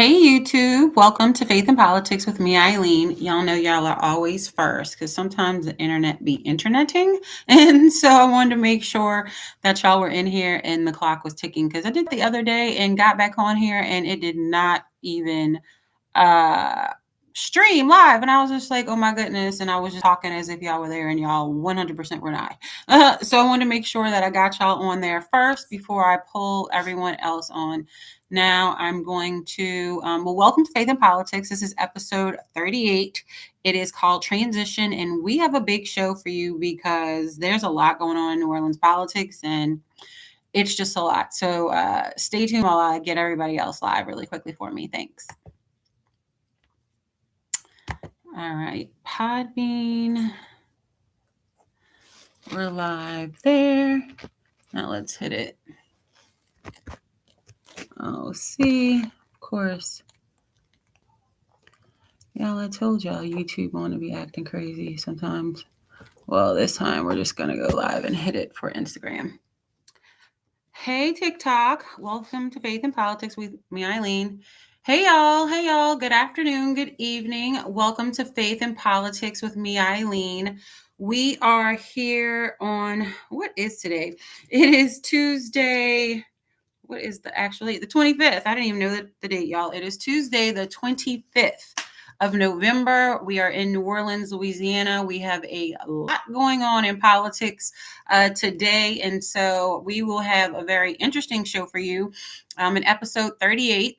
Hey YouTube, welcome to Faith and Politics with me, Eileen. Y'all know y'all are always first because sometimes the internet be interneting. And so I wanted to make sure that y'all were in here and the clock was ticking because I did the other day and got back on here and it did not even uh stream live. And I was just like, oh my goodness. And I was just talking as if y'all were there and y'all 100% were not. So I wanted to make sure that I got y'all on there first before I pull everyone else on. Now I'm going to, welcome to Faith and Politics. This is episode 38. It is called Transition, and we have a big show for you because there's a lot going on in New Orleans politics, and it's just a lot. So stay tuned while I get everybody else live really quickly for me. Thanks. All right, Podbean. We're live there. Now let's hit it. Oh, see, of course. Y'all, I told y'all YouTube want to be acting crazy sometimes. Well, this time we're just going to go live and hit it for Instagram. Hey, TikTok. Welcome to Faith and Politics with me, Eileen. Hey, y'all. Hey, y'all. Good afternoon. Good evening. Welcome to Faith and Politics with me, Eileen. We are here on, what is today? It is Tuesday. What is the 25th? I didn't even know the date, y'all. It is Tuesday, the 25th of November. We are in New Orleans, Louisiana. We have a lot going on in politics today. And so we will have a very interesting show for you. In episode 38,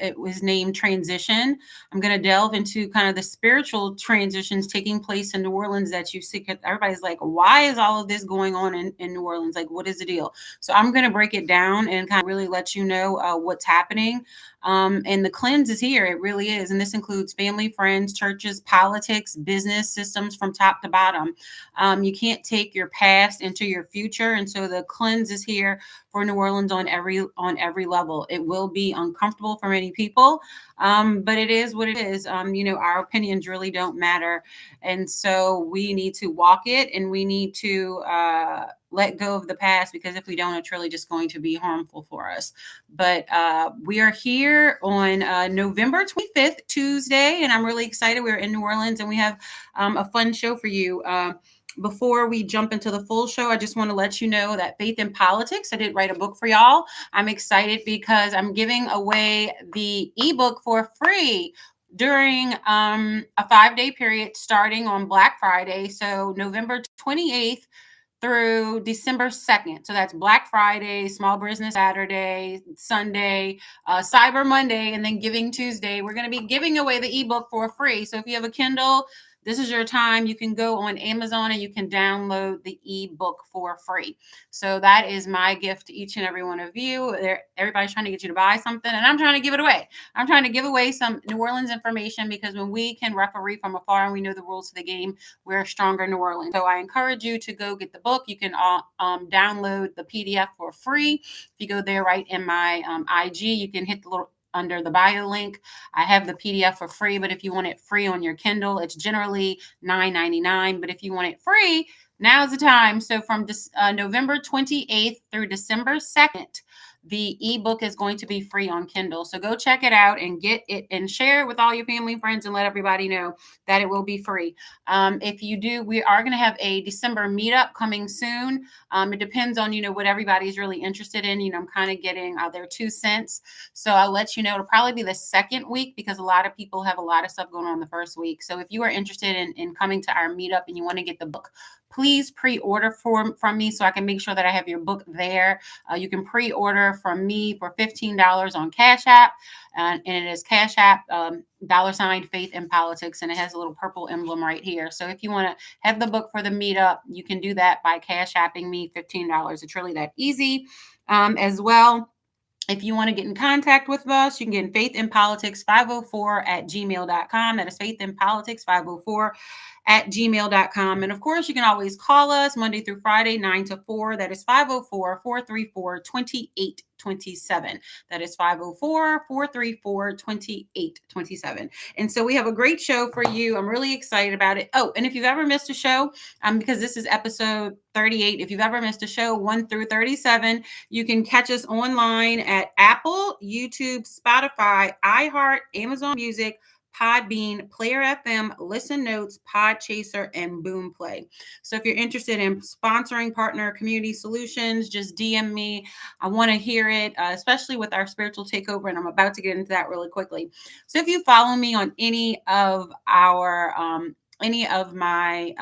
it was named Transition. I'm going to delve into kind of the spiritual transitions taking place in New Orleans that you see. Everybody's like, why is all of this going on in New Orleans? Like, what is the deal? So I'm going to break it down and kind of really let you know what's happening. And the cleanse is here. It really is. And this includes family, friends, churches, politics, business systems from top to bottom. You can't take your past into your future. And so the cleanse is here for New Orleans on every level. It will be uncomfortable for many people, but it is what it is. Our opinions really don't matter. And so we need to walk it and we need to let go of the past, because if we don't, it's really just going to be harmful for us. But we are here on November 25th, Tuesday, and I'm really excited. We're in New Orleans and we have a fun show for you. Before we jump into the full show, I just want to let you know that Faith in Politics, I did write a book for y'all. I'm excited because I'm giving away the ebook for free during a 5-day period starting on Black Friday. So November 28th through December 2nd. So that's Black Friday, Small Business Saturday, Sunday, Cyber Monday, and then Giving Tuesday. We're going to be giving away the ebook for free. So if you have a Kindle, this is your time. You can go on Amazon and you can download the ebook for free. So that is my gift to each and every one of you. Everybody's trying to get you to buy something, and I'm trying to give it away. I'm trying to give away some New Orleans information, because when we can referee from afar and we know the rules of the game, we're stronger New Orleans. So I encourage you to go get the book. You can download the PDF for free. If you go there right in my IG, you can hit the little under the bio link. I have the PDF for free, but if you want it free on your Kindle, it's generally $9.99. But if you want it free, now's the time. So from November 28th through December 2nd, the ebook is going to be free on Kindle. So go check it out and get it and share it with all your family and friends and let everybody know that it will be free. If you do, we are going to have a December meetup coming soon. It depends on, what everybody's really interested in. I'm kind of getting their 2 cents. So I'll let you know. It'll probably be the second week, because a lot of people have a lot of stuff going on the first week. So if you are interested in coming to our meetup and you want to get the book, please pre-order from me so I can make sure that I have your book there. You can pre-order from me for $15 on Cash App, and it is Cash App $ Faith in Politics, and it has a little purple emblem right here. So if you want to have the book for the meetup, you can do that by Cash Apping me $15. It's really that easy. As well, if you want to get in contact with us, you can get in faithinpolitics504@gmail.com. That is faithinpolitics504@gmail.com. And of course, you can always call us Monday through Friday, 9 to 4. That is 504-434-2810. 2827. That is 504-434-2827. And so we have a great show for you. I'm really excited about it. Oh, and if you've ever missed a show, because this is episode 38, if you've ever missed a show 1 through 37, you can catch us online at Apple, YouTube, Spotify, iHeart, Amazon Music, Podbean, Player FM, Listen Notes, Podchaser, and Boomplay. So if you're interested in sponsoring partner community solutions, just DM me. I want to hear it, especially with our spiritual takeover, and I'm about to get into that really quickly. So if you follow me on any of my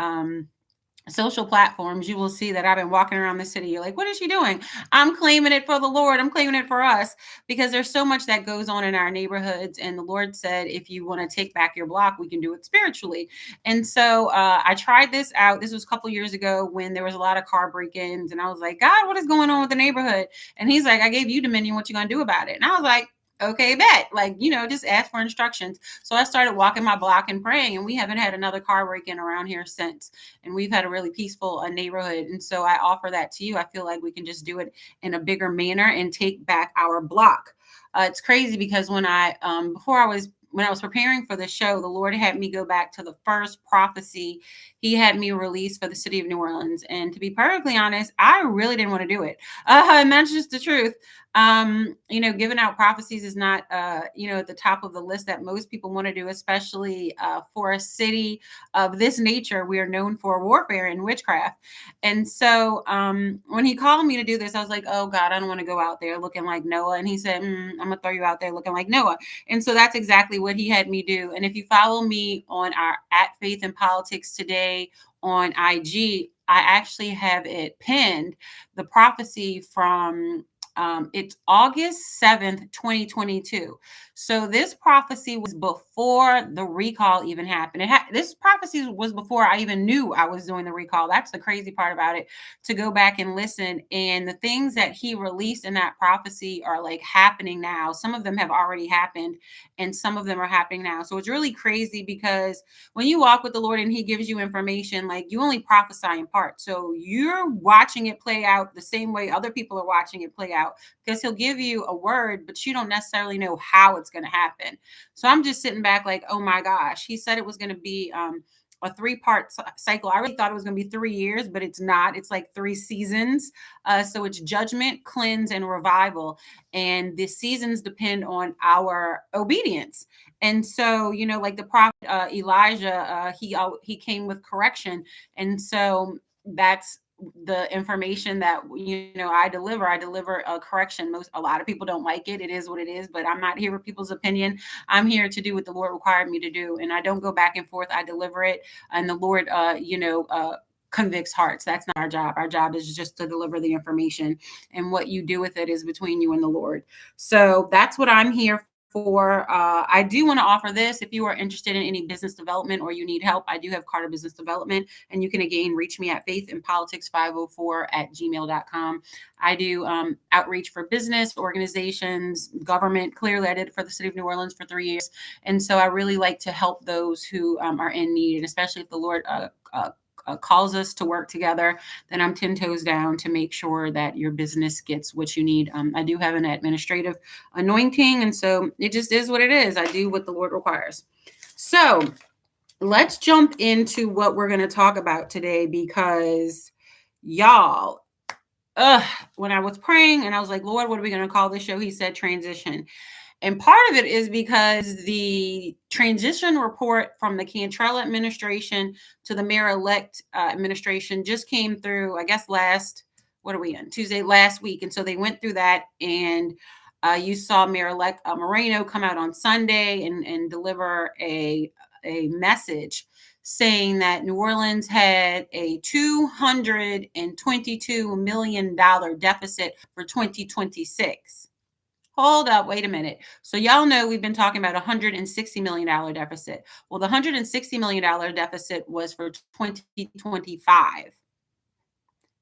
social platforms, you will see that I've been walking around the city. You're like, what is she doing? I'm claiming it for the Lord. I'm claiming it for us, because there's so much that goes on in our neighborhoods. And the Lord said, if you want to take back your block, we can do it spiritually. And so I tried this out. This was a couple years ago when there was a lot of car break-ins. And I was like, God, what is going on with the neighborhood? And he's like, I gave you dominion. What you going to do about it? And I was like, okay, bet. Like, just ask for instructions. So I started walking my block and praying, and we haven't had another car break-in around here since. And we've had a really peaceful neighborhood. And so I offer that to you. I feel like we can just do it in a bigger manner and take back our block. It's crazy because when I was preparing for the show, the Lord had me go back to the first prophecy he had me release for the city of New Orleans. And to be perfectly honest, I really didn't want to do it. And that's just the truth. Giving out prophecies is not, at the top of the list that most people want to do, especially for a city of this nature. We are known for warfare and witchcraft. And so when he called me to do this, I was like, oh God, I don't want to go out there looking like Noah. And he said, I'm going to throw you out there looking like Noah. And so that's exactly what he had me do. And if you follow me on our at Faith and Politics Today on IG, I actually have it pinned, the prophecy from it's August 7th, 2022. So this prophecy was before the recall even happened. This prophecy was before I even knew I was doing the recall. That's the crazy part about it, to go back and listen. And the things that he released in that prophecy are like happening now. Some of them have already happened, and some of them are happening now. So it's really crazy, because when you walk with the Lord and he gives you information, like, you only prophesy in part. So you're watching it play out the same way other people are watching it play out, because he'll give you a word, but you don't necessarily know how it's going to happen. So I'm just sitting back like, oh my gosh, he said it was going to be a 3-part cycle. I really thought it was going to be 3 years, but it's not. It's like 3 seasons. So it's judgment, cleanse, and revival. And the seasons depend on our obedience. And so, like the prophet Elijah, he came with correction. And so that's the information that I deliver. I deliver a correction. A lot of people don't like it. It is what it is, but I'm not here for people's opinion. I'm here to do what the Lord required me to do, and I don't go back and forth. I deliver it, and the Lord convicts hearts. That's not our job. Our job is just to deliver the information, and what you do with it is between you and the Lord. So that's what I'm here for. I do want to offer this. If you are interested in any business development or you need help, I do have Carter Business Development, and you can again reach me at faithandpolitics504@gmail.com. I do outreach for business organizations, government. Clearly, I did it for the city of New Orleans for 3 years, and so I really like to help those who are in need, and especially if the Lord calls us to work together, then I'm 10 toes down to make sure that your business gets what you need. I do have an administrative anointing, and so it just is what it is. I do what the Lord requires. So let's jump into what we're going to talk about today, because y'all, when I was praying and I was like, Lord, what are we going to call this show? He said transition. And part of it is because the transition report from the Cantrell administration to the mayor-elect administration just came through, I guess, Tuesday last week. And so they went through that, and you saw Mayor-elect Moreno come out on Sunday and deliver a message saying that New Orleans had a $222 million deficit for 2026. Hold up, wait a minute. So y'all know we've been talking about $160 million deficit. Well, the $160 million deficit was for 2025.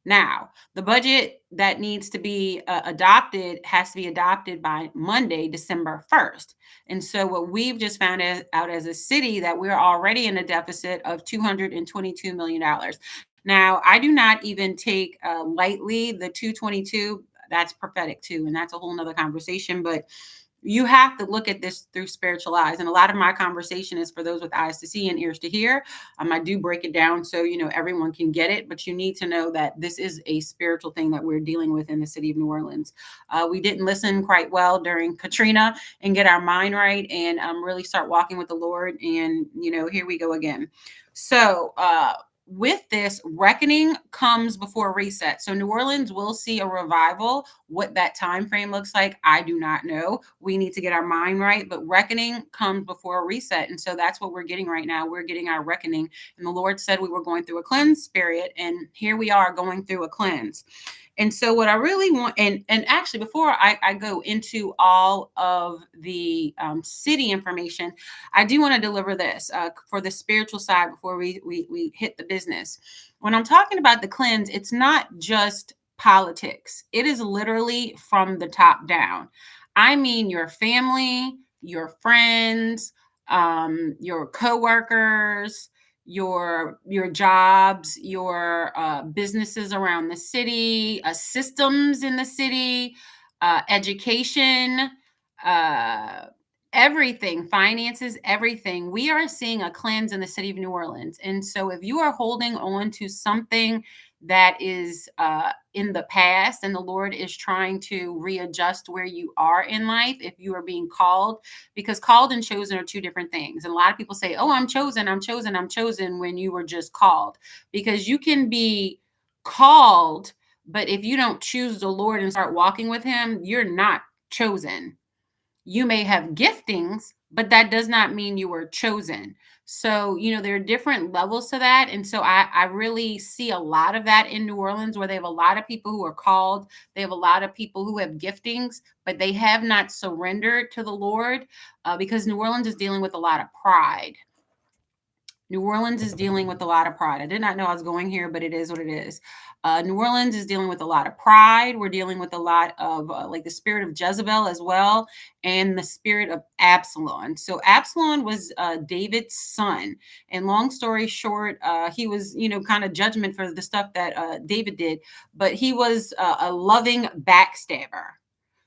Now, the budget that needs to be adopted has to be adopted by Monday, December 1st. And so what we've just found out as a city, that we're already in a deficit of $222 million. Now, I do not even take lightly the 222. that's prophetic too. And that's a whole nother conversation. But you have to look at this through spiritual eyes. And a lot of my conversation is for those with eyes to see and ears to hear. I do break it down so, everyone can get it, but you need to know that this is a spiritual thing that we're dealing with in the city of New Orleans. We didn't listen quite well during Katrina and get our mind right and really start walking with the Lord. And, here we go again. So, with this, reckoning comes before reset. So New Orleans will see a revival. What that time frame looks like, I do not know. We need to get our mind right, but reckoning comes before a reset. And so that's what we're getting right now. We're getting our reckoning. And the Lord said we were going through a cleanse period, and here we are going through a cleanse. And so what I really want, and actually before I go into all of the city information, I do want to deliver this for the spiritual side before we hit the business. When I'm talking about the cleanse, it's not just politics. It is literally from the top down. I mean, your family, your friends, your coworkers, your jobs, your businesses around the city, systems in the city, education, uh, everything, finances, everything. We are seeing a cleanse in the city of New Orleans. And so if you are holding on to something that is in the past and the Lord is trying to readjust where you are in life, if you are being called, because called and chosen are two different things. And a lot of people say, oh, I'm chosen when you were just called, because you can be called, but if you don't choose the Lord and start walking with him, you're not chosen. You may have giftings, but that does not mean you were chosen. So, there are different levels to that. And so I really see a lot of that in New Orleans, where they have a lot of people who are called. They have a lot of people who have giftings, but they have not surrendered to the Lord because New Orleans is dealing with a lot of pride. New Orleans is dealing with a lot of pride. I did not know I was going here, but it is what it is. New Orleans is dealing with a lot of pride. We're dealing with a lot of like the spirit of Jezebel as well, and the spirit of Absalom. So Absalom was David's son. And long story short, he was, kind of judgment for the stuff that David did, but he was a loving backstabber.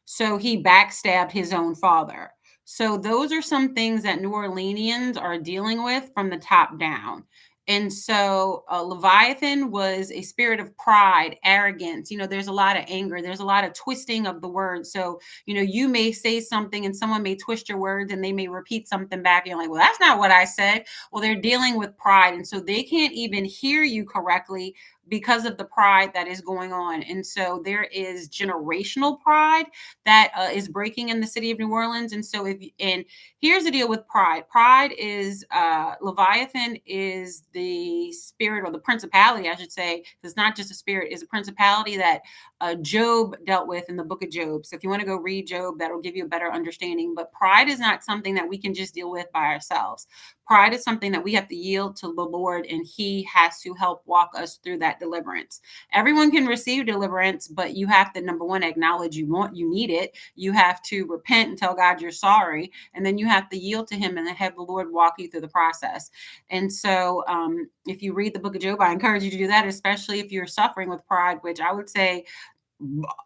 So he backstabbed his own father. So those are some things that New Orleanians are dealing with from the top down. And so Leviathan was a spirit of pride, arrogance. There's a lot of anger. There's a lot of twisting of the words. So, you may say something and someone may twist your words and they may repeat something back. And you're like, well, that's not what I said. Well, they're dealing with pride. And so they can't even hear you correctly because of the pride that is going on. And so there is generational pride that is breaking in the city of New Orleans. And so here's the deal with pride. Pride is Leviathan is the spirit, or the principality, I should say. It's not just a spirit, it's a principality that Job dealt with in the book of Job. So if you want to go read Job, that'll give you a better understanding. But pride is not something that we can just deal with by ourselves. Pride is something that we have to yield to the Lord, and he has to help walk us through that deliverance. Everyone can receive deliverance, but you have to, number one, acknowledge you need it. You have to repent and tell God you're sorry, and then you have to yield to him and have the Lord walk you through the process. And so if you read the book of Job, I encourage you to do that, especially if you're suffering with pride, which I would say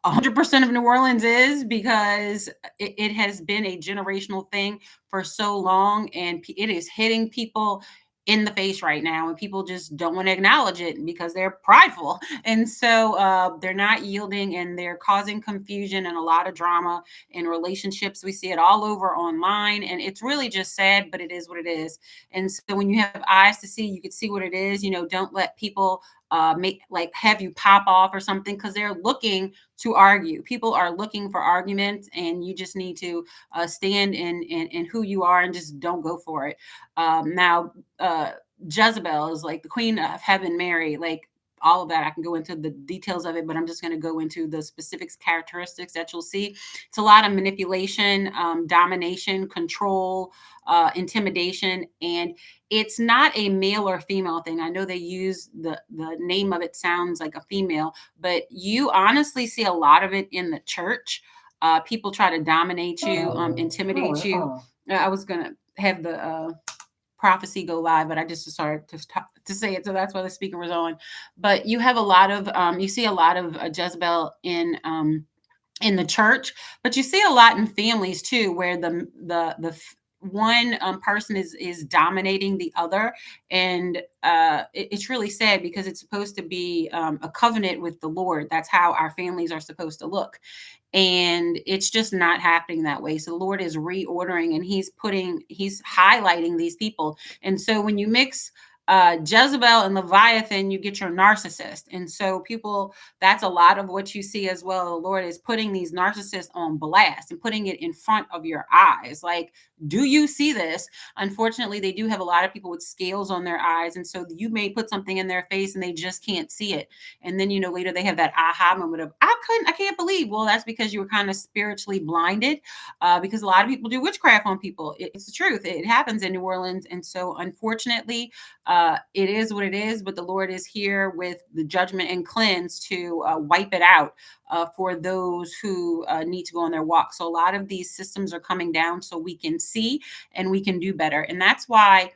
100% of New Orleans is, because it has been a generational thing for so long, and it is hitting people in the face right now, and people just don't want to acknowledge it because they're prideful. And so they're not yielding, and they're causing confusion and a lot of drama in relationships. We see it all over online, and it's really just sad, but it is what it is. And so when you have eyes to see, you can see what it is. Don't let people have you pop off or something, because they're looking to argue. People are looking for arguments, and you just need to stand in who you are and just don't go for it. Now, Jezebel is like the queen of heaven, Mary, like all of that. I can go into the details of it, but I'm just going to go into the specifics, characteristics that you'll see. It's a lot of manipulation, domination, control, intimidation, and it's not a male or female thing. I know they use the name of it sounds like a female, but you honestly see a lot of it in the church. People try to dominate you, intimidate you. I was going to have the prophecy go live, but I just started to say it. So that's why the speaker was on. But you have a lot of, you see a lot of Jezebel in in the church, but you see a lot in families too, where one person is dominating the other, and it's really sad because it's supposed to be a covenant with the Lord. That's how our families are supposed to look, and it's just not happening that way. So the Lord is reordering, and he's highlighting these people. And so when you mix Jezebel and Leviathan, you get your narcissist. And so people, that's a lot of what you see as well. The Lord is putting these narcissists on blast and putting it in front of your eyes. Like, do you see this? Unfortunately, they do have a lot of people with scales on their eyes. And so you may put something in their face and they just can't see it. And then, later they have that aha moment of, I can't believe. Well, that's because you were kind of spiritually blinded, because a lot of people do witchcraft on people. It's the truth. It happens in New Orleans. And so unfortunately, it is what it is, but the Lord is here with the judgment and cleanse to wipe it out for those who need to go on their walk. So a lot of these systems are coming down so we can see and we can do better. And that's why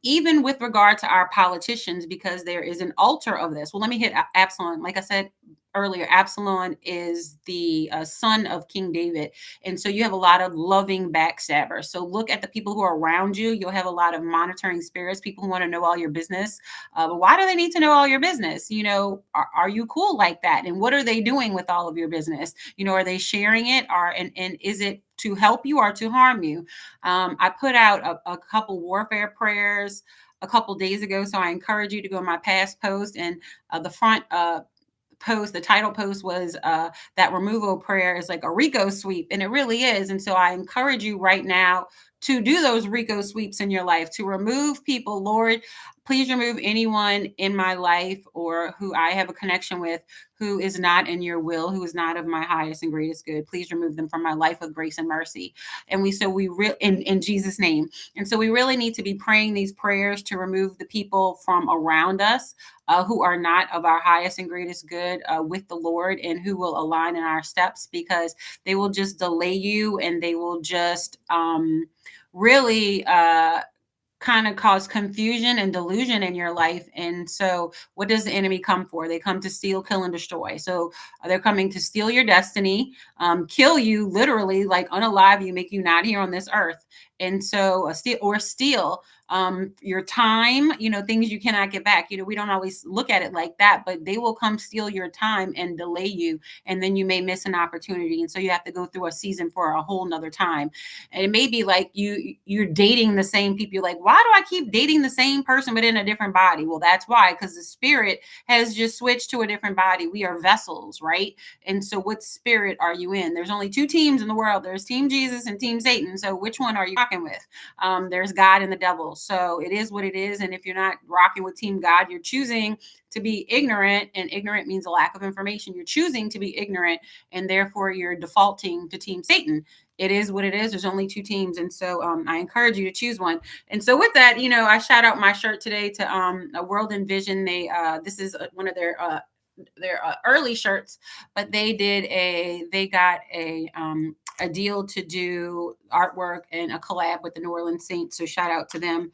even with regard to our politicians, because there is an altar of this. Well, let me hit Absalom. Like I said earlier, Absalom is the son of King David. And so you have a lot of loving backstabbers. So look at the people who are around you. You'll have a lot of monitoring spirits, people who want to know all your business. But why do they need to know all your business? Are you cool like that? And what are they doing with all of your business? Are they sharing it? And is it to help you or to harm you? I put out a couple warfare prayers a couple days ago. So I encourage you to go in my past post, and the front post, the title post was that removal prayer is like a Rico sweep, and it really is. And so I encourage you right now to do those Rico sweeps in your life, to remove people. Lord, please remove anyone in my life or who I have a connection with who is not in your will, who is not of my highest and greatest good. Please remove them from my life with grace and mercy. And in Jesus' name. And so we really need to be praying these prayers to remove the people from around us who are not of our highest and greatest good with the Lord, and who will align in our steps, because they will just delay you, and they will just really kind of cause confusion and delusion in your life. And so what does the enemy come for? They come to steal, kill, and destroy. So they're coming to steal your destiny, kill you, literally, like unalive you, make you not here on this earth. And so steal your time, things you cannot get back. We don't always look at it like that, but they will come steal your time and delay you. And then you may miss an opportunity. And so you have to go through a season for a whole nother time. And it may be like you're dating the same people. You're like, why do I keep dating the same person, but in a different body? Well, that's why, because the spirit has just switched to a different body. We are vessels, right? And so what spirit are you in? There's only two teams in the world. There's Team Jesus and Team Satan. So which one are you rocking with? There's God and the devil. So it is what it is. And if you're not rocking with Team God, you're choosing to be ignorant, and ignorant means a lack of information. You're choosing to be ignorant, and therefore you're defaulting to Team Satan. It is what it is. There's only two teams. And so I encourage you to choose one. And so with that, I shout out my shirt today to a World and Vision. This is one of their early shirts, but they got a deal to do artwork and a collab with the New Orleans Saints. So shout out to them.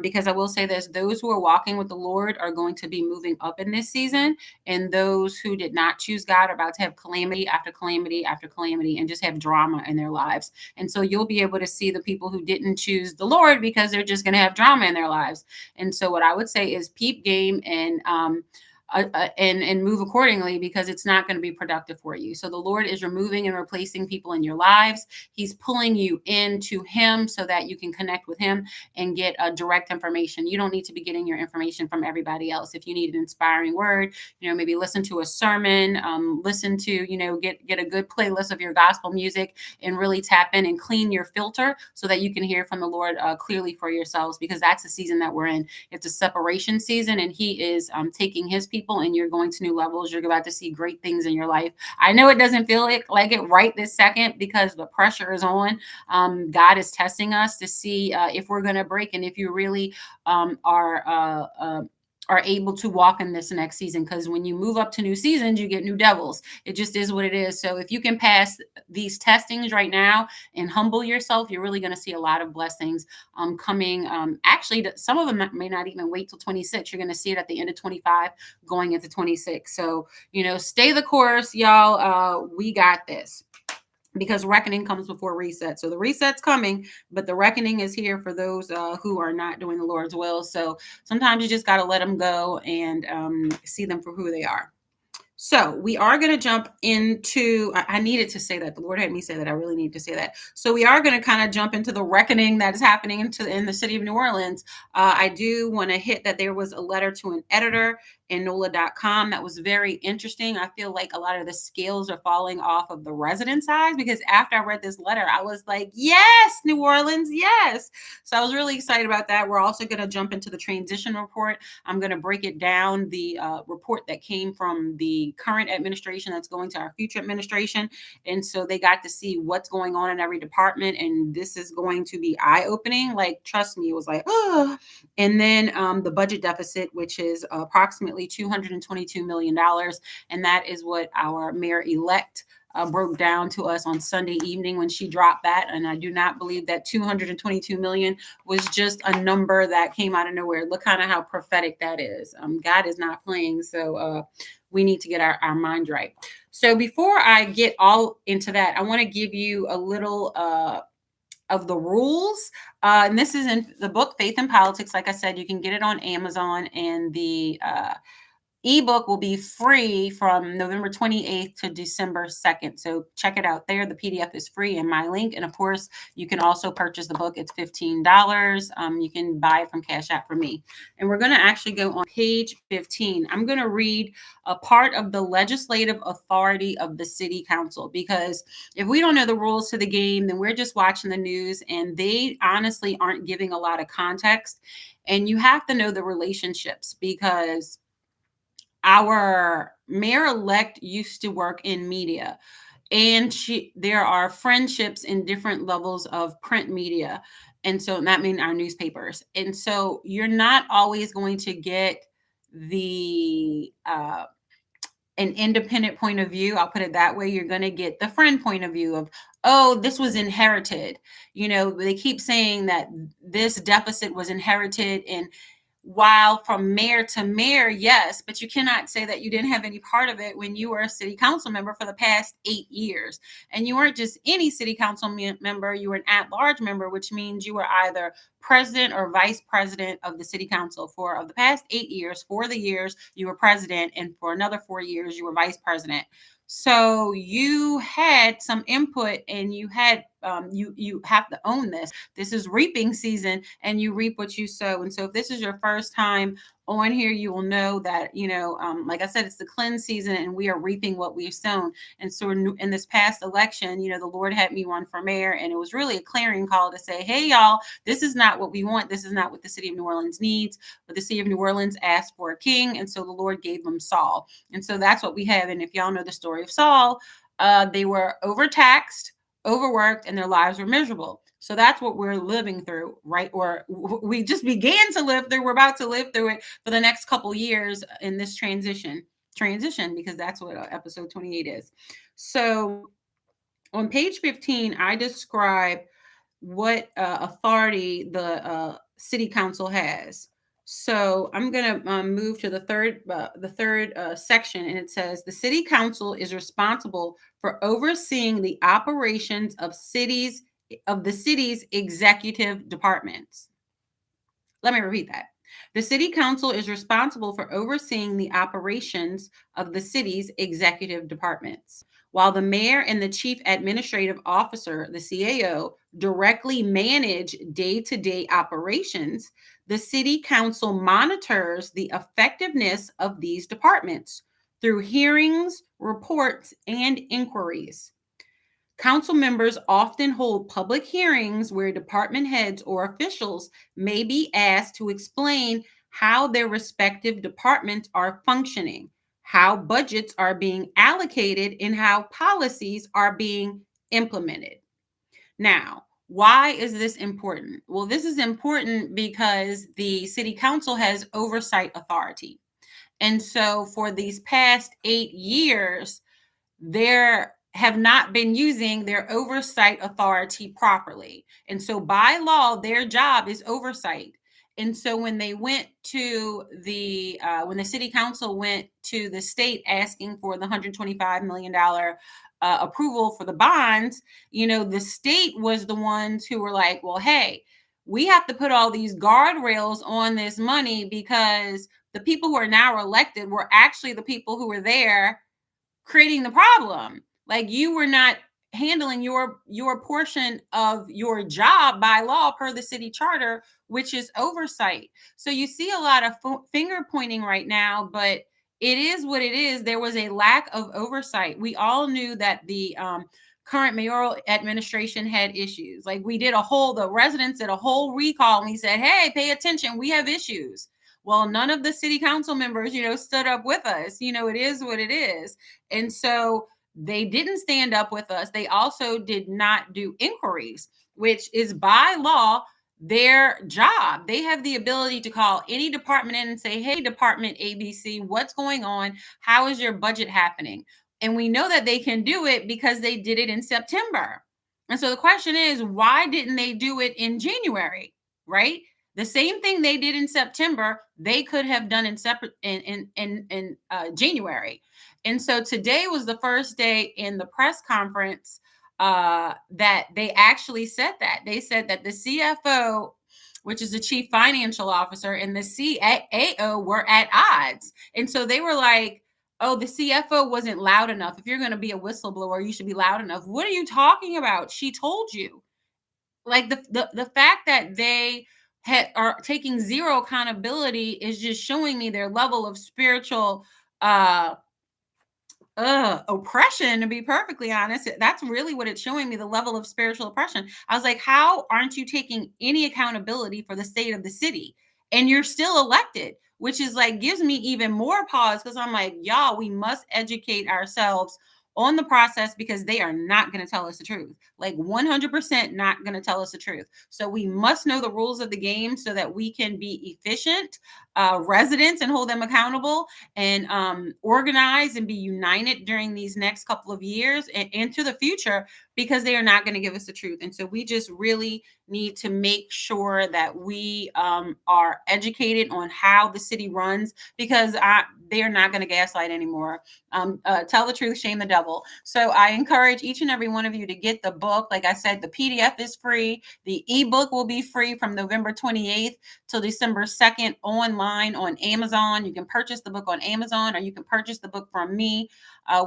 Because I will say this, those who are walking with the Lord are going to be moving up in this season. And those who did not choose God are about to have calamity after calamity after calamity, and just have drama in their lives. And so you'll be able to see the people who didn't choose the Lord, because they're just going to have drama in their lives. And so what I would say is peep game and move accordingly, because it's not going to be productive for you. So the Lord is removing and replacing people in your lives. He's pulling you into Him so that you can connect with Him and get direct information. You don't need to be getting your information from everybody else. If you need an inspiring word, maybe listen to a sermon, listen to, get a good playlist of your gospel music, and really tap in and clean your filter so that you can hear from the Lord clearly for yourselves, because that's the season that we're in. It's a separation season, and He is taking His people, and you're going to new levels. You're about to see great things in your life. I know it doesn't feel like it right this second, because the pressure is on. God is testing us to see if we're going to break, and if you really are are able to walk in this next season, because when you move up to new seasons, you get new devils. It just is what it is. So if you can pass these testings right now and humble yourself, you're really going to see a lot of blessings coming. Actually, some of them may not even wait till 26. You're going to see it at the end of 25 going into 26. So, stay the course, y'all. We got this, because reckoning comes before reset. So the reset's coming, but the reckoning is here for those who are not doing the Lord's will. So sometimes you just got to let them go and see them for who they are. So we are going to jump into, I needed to say that. The Lord had me say that. I really need to say that. So we are going to kind of jump into the reckoning that is happening in the city of New Orleans. I do want to hit that there was a letter to an editor in NOLA.com that was very interesting. I feel like a lot of the scales are falling off of the resident side, because after I read this letter, I was like, yes, New Orleans, yes. So I was really excited about that. We're also going to jump into the transition report. I'm going to break it down, the report that came from the current administration that's going to our future administration. And so they got to see what's going on in every department. And this is going to be eye-opening. Like, trust me, it was like, oh. And then the budget deficit, which is approximately $222 million. And that is what our mayor-elect broke down to us on Sunday evening when she dropped that. And I do not believe that 222 million was just a number that came out of nowhere. Look kind of how prophetic that is. God is not playing. So we need to get our mind right. So before I get all into that, I want to give you a little of the rules. And this is in the book, Faith and Politics. Like I said, you can get it on Amazon, and the ebook will be free from November 28th to December 2nd. So check it out there. The PDF is free in my link. And of course, you can also purchase the book. It's $15. You can buy it from Cash App for me. And we're going to actually go on page 15. I'm going to read a part of the legislative authority of the city council, because if we don't know the rules to the game, then we're just watching the news, and they honestly aren't giving a lot of context. And you have to know the relationships, because our mayor-elect used to work in media, and there are friendships in different levels of print media. And so that means our newspapers. And so you're not always going to get the an independent point of view. I'll put it that way. You're going to get the friend point of view of, oh, this was inherited. They keep saying that this deficit was inherited, and while from mayor to mayor, yes, but you cannot say that you didn't have any part of it when you were a city council member for the past 8 years. And you weren't just any city council member, you were an at-large member, which means you were either president or vice president of the city council. For the past 8 years, 4 of the years, you were president, and for another 4 years, you were vice president. So you had some input, and you had you have to own this. This is reaping season, and you reap what you sow. And so if this is your first time on here, you will know that, like I said, it's the cleanse season, and we are reaping what we've sown. And so in this past election, the Lord had me run for mayor, and it was really a clarion call to say, hey, y'all, this is not what we want. This is not what the city of New Orleans needs. But the city of New Orleans asked for a king, and so the Lord gave them Saul. And so that's what we have. And if y'all know the story of Saul, they were overtaxed, overworked, and their lives were miserable. So that's what we're living through, right? Or we just began to live through. We're about to live through it for the next couple years in this transition, because that's what episode 28 is. So on page 15, I describe what authority the city council has. So I'm going to move to the third section, and it says the city council is responsible for overseeing the operations of the city's executive departments. Let me repeat that. The city council is responsible for overseeing the operations of the city's executive departments. While the mayor and the chief administrative officer, the CAO, directly manage day-to-day operations, the city council monitors the effectiveness of these departments through hearings, reports, and inquiries. Council members often hold public hearings where department heads or officials may be asked to explain how their respective departments are functioning, how budgets are being allocated, and how policies are being implemented. Now, Why is this important? Well, this is important because the city council has oversight authority. And so for these past 8 years, they have not been using their oversight authority properly. And so by law, their job is oversight. And so when they went to when the city council went to the state asking for the $125 million approval for the bonds, the state was the ones who were like, well, hey, we have to put all these guardrails on this money because the people who are now elected were actually the people who were there creating the problem. Like, you were not handling your portion of your job by law per the city charter, which is oversight. So you see a lot of finger pointing right now, but it is what it is. There was a lack of oversight. We all knew that the current mayoral administration had issues. Like, the residents did a whole recall, and we said, hey, pay attention, we have issues. Well, none of the city council members, stood up with us. It is what it is. And so they didn't stand up with us. They also did not do inquiries, which is by law their job. They have the ability to call any department in and say, hey, Department ABC, what's going on? How is your budget happening? And we know that they can do it because they did it in September. And so the question is, why didn't they do it in January, right? The same thing they did in September, they could have done in January. And so today was the first day in the press conference that they actually said that. They said that the CFO, which is the chief financial officer, and the CAO were at odds. And so they were like, oh, the CFO wasn't loud enough. If you're going to be a whistleblower, you should be loud enough. What are you talking about? She told you. Like, the fact that they are taking zero accountability is just showing me their level of spiritual oppression, to be perfectly honest. That's really what it's showing me, the level of spiritual oppression. I was like, how aren't you taking any accountability for the state of the city? And you're still elected, which is like, gives me even more pause, because I'm like, y'all, we must educate ourselves on the process, because they are not going to tell us the truth. Like, 100% not going to tell us the truth. So we must know the rules of the game so that we can be efficient residents and hold them accountable, and organize and be united during these next couple of years and into the future, because they are not going to give us the truth. And so we just really need to make sure that we are educated on how the city runs, because they are not going to gaslight anymore. Tell the truth, shame the devil. So I encourage each and every one of you to get the book. Like I said, the PDF is free. The ebook will be free from November 28th till December 2nd online on Amazon. You can purchase the book on Amazon, or you can purchase the book from me.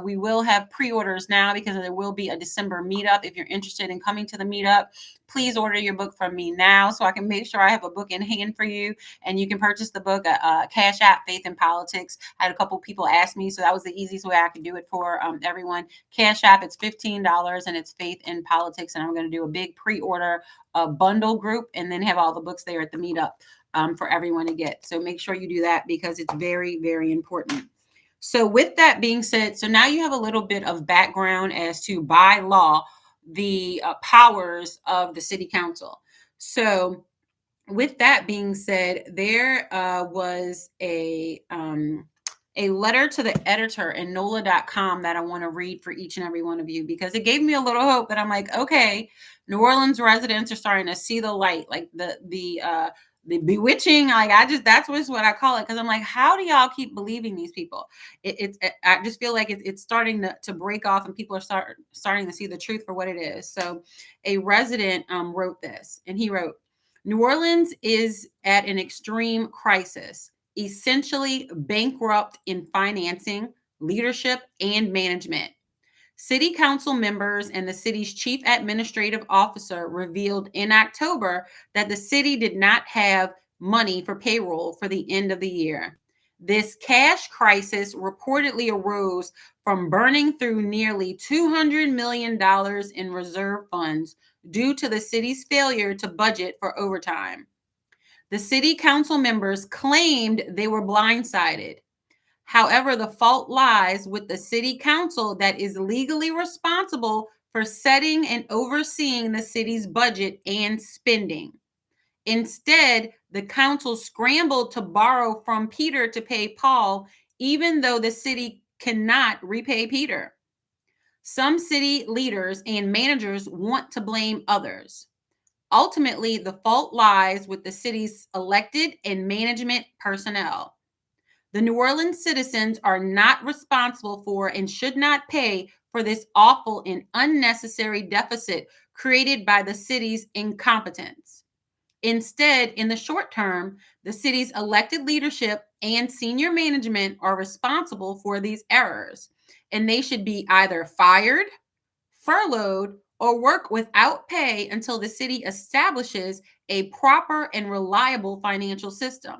We will have pre-orders now, because there will be a December meetup. If you're interested in coming to the meetup, please order your book from me now, so I can make sure I have a book in hand for you. And you can purchase the book at Cash App, Faith in Politics. I had a couple people ask me, so that was the easiest way I could do it for everyone. Cash App, it's $15, and it's Faith in Politics. And I'm going to do a big pre-order bundle group, and then have all the books there at the meetup for everyone to get. So make sure you do that, because it's very, very important. So with that being said, so now you have a little bit of background as to, by law, the powers of the city council. So with that being said, there was a letter to the editor in NOLA.com that I want to read for each and every one of you, because it gave me a little hope that I'm like, okay, New Orleans residents are starting to see the light, like the bewitching, like that's what I call it. Cause I'm like, how do y'all keep believing these people? I just feel like it's starting to break off, and people are starting to see the truth for what it is. So a resident wrote this, and he wrote, New Orleans is at an extreme crisis, essentially bankrupt in financing, leadership, and management. City council members and the city's chief administrative officer revealed in October that the city did not have money for payroll for the end of the year. This cash crisis reportedly arose from burning through nearly $200 million in reserve funds due to the city's failure to budget for overtime. The city council members claimed they were blindsided. However, the fault lies with the city council that is legally responsible for setting and overseeing the city's budget and spending. Instead, the council scrambled to borrow from Peter to pay Paul, even though the city cannot repay Peter. Some city leaders and managers want to blame others. Ultimately, the fault lies with the city's elected and management personnel. The New Orleans citizens are not responsible for and should not pay for this awful and unnecessary deficit created by the city's incompetence. Instead, in the short term, the city's elected leadership and senior management are responsible for these errors, and they should be either fired, furloughed, or work without pay until the city establishes a proper and reliable financial system.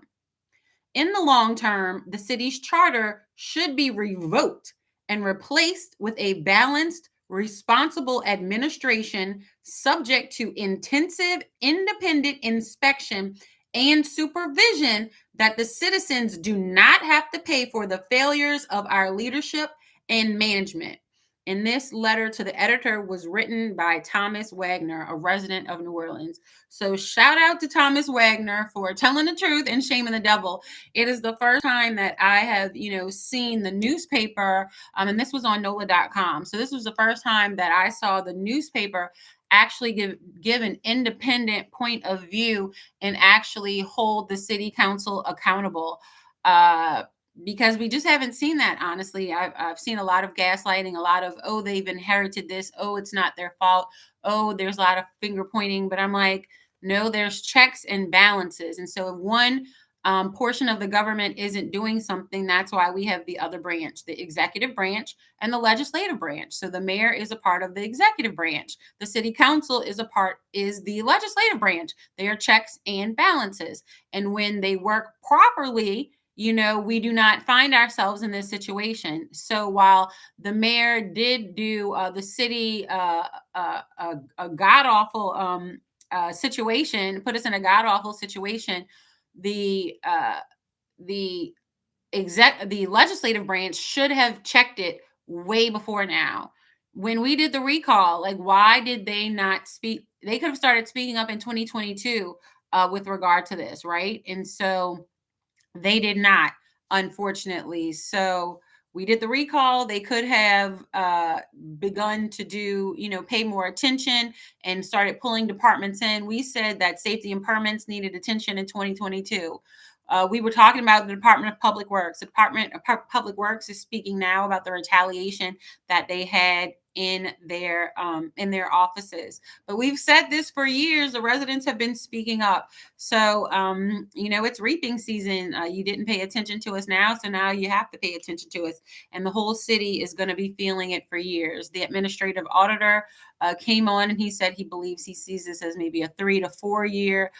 In the long term, the city's charter should be revoked and replaced with a balanced, responsible administration subject to intensive, independent inspection and supervision that the citizens do not have to pay for the failures of our leadership and management. And this letter to the editor was written by Thomas Wagner, a resident of New Orleans. So shout out to Thomas Wagner for telling the truth and shaming the devil. It is the first time that I have, seen the newspaper, and this was on NOLA.com. So this was the first time that I saw the newspaper actually give an independent point of view and actually hold the city council accountable. Because we just haven't seen that, honestly. I've seen a lot of gaslighting, a lot of, oh, they've inherited this. Oh, it's not their fault. Oh, there's a lot of finger pointing. But I'm like, no, there's checks and balances. And so if one portion of the government isn't doing something, that's why we have the other branch, the executive branch and the legislative branch. So the mayor is a part of the executive branch. The city council is the legislative branch. They are checks and balances. And when they work properly, we do not find ourselves in this situation. So while the mayor did do the city a god awful situation, put us in a god awful situation, the legislative branch should have checked it way before now. When we did the recall, like, why did they not speak? They could have started speaking up in 2022 with regard to this, right? And so they did not, unfortunately. So we did the recall. They could have begun to do, pay more attention and started pulling departments in. We said that safety and permits needed attention in 2022. We were talking about the Department of Public Works. The Department of Public Works is speaking now about the retaliation that they had in their offices. But we've said this for years. The residents have been speaking up. So, it's reaping season. You didn't pay attention to us now, so now you have to pay attention to us. And the whole city is going to be feeling it for years. The administrative auditor came on and he said he believes he sees this as maybe a 3 to 4 year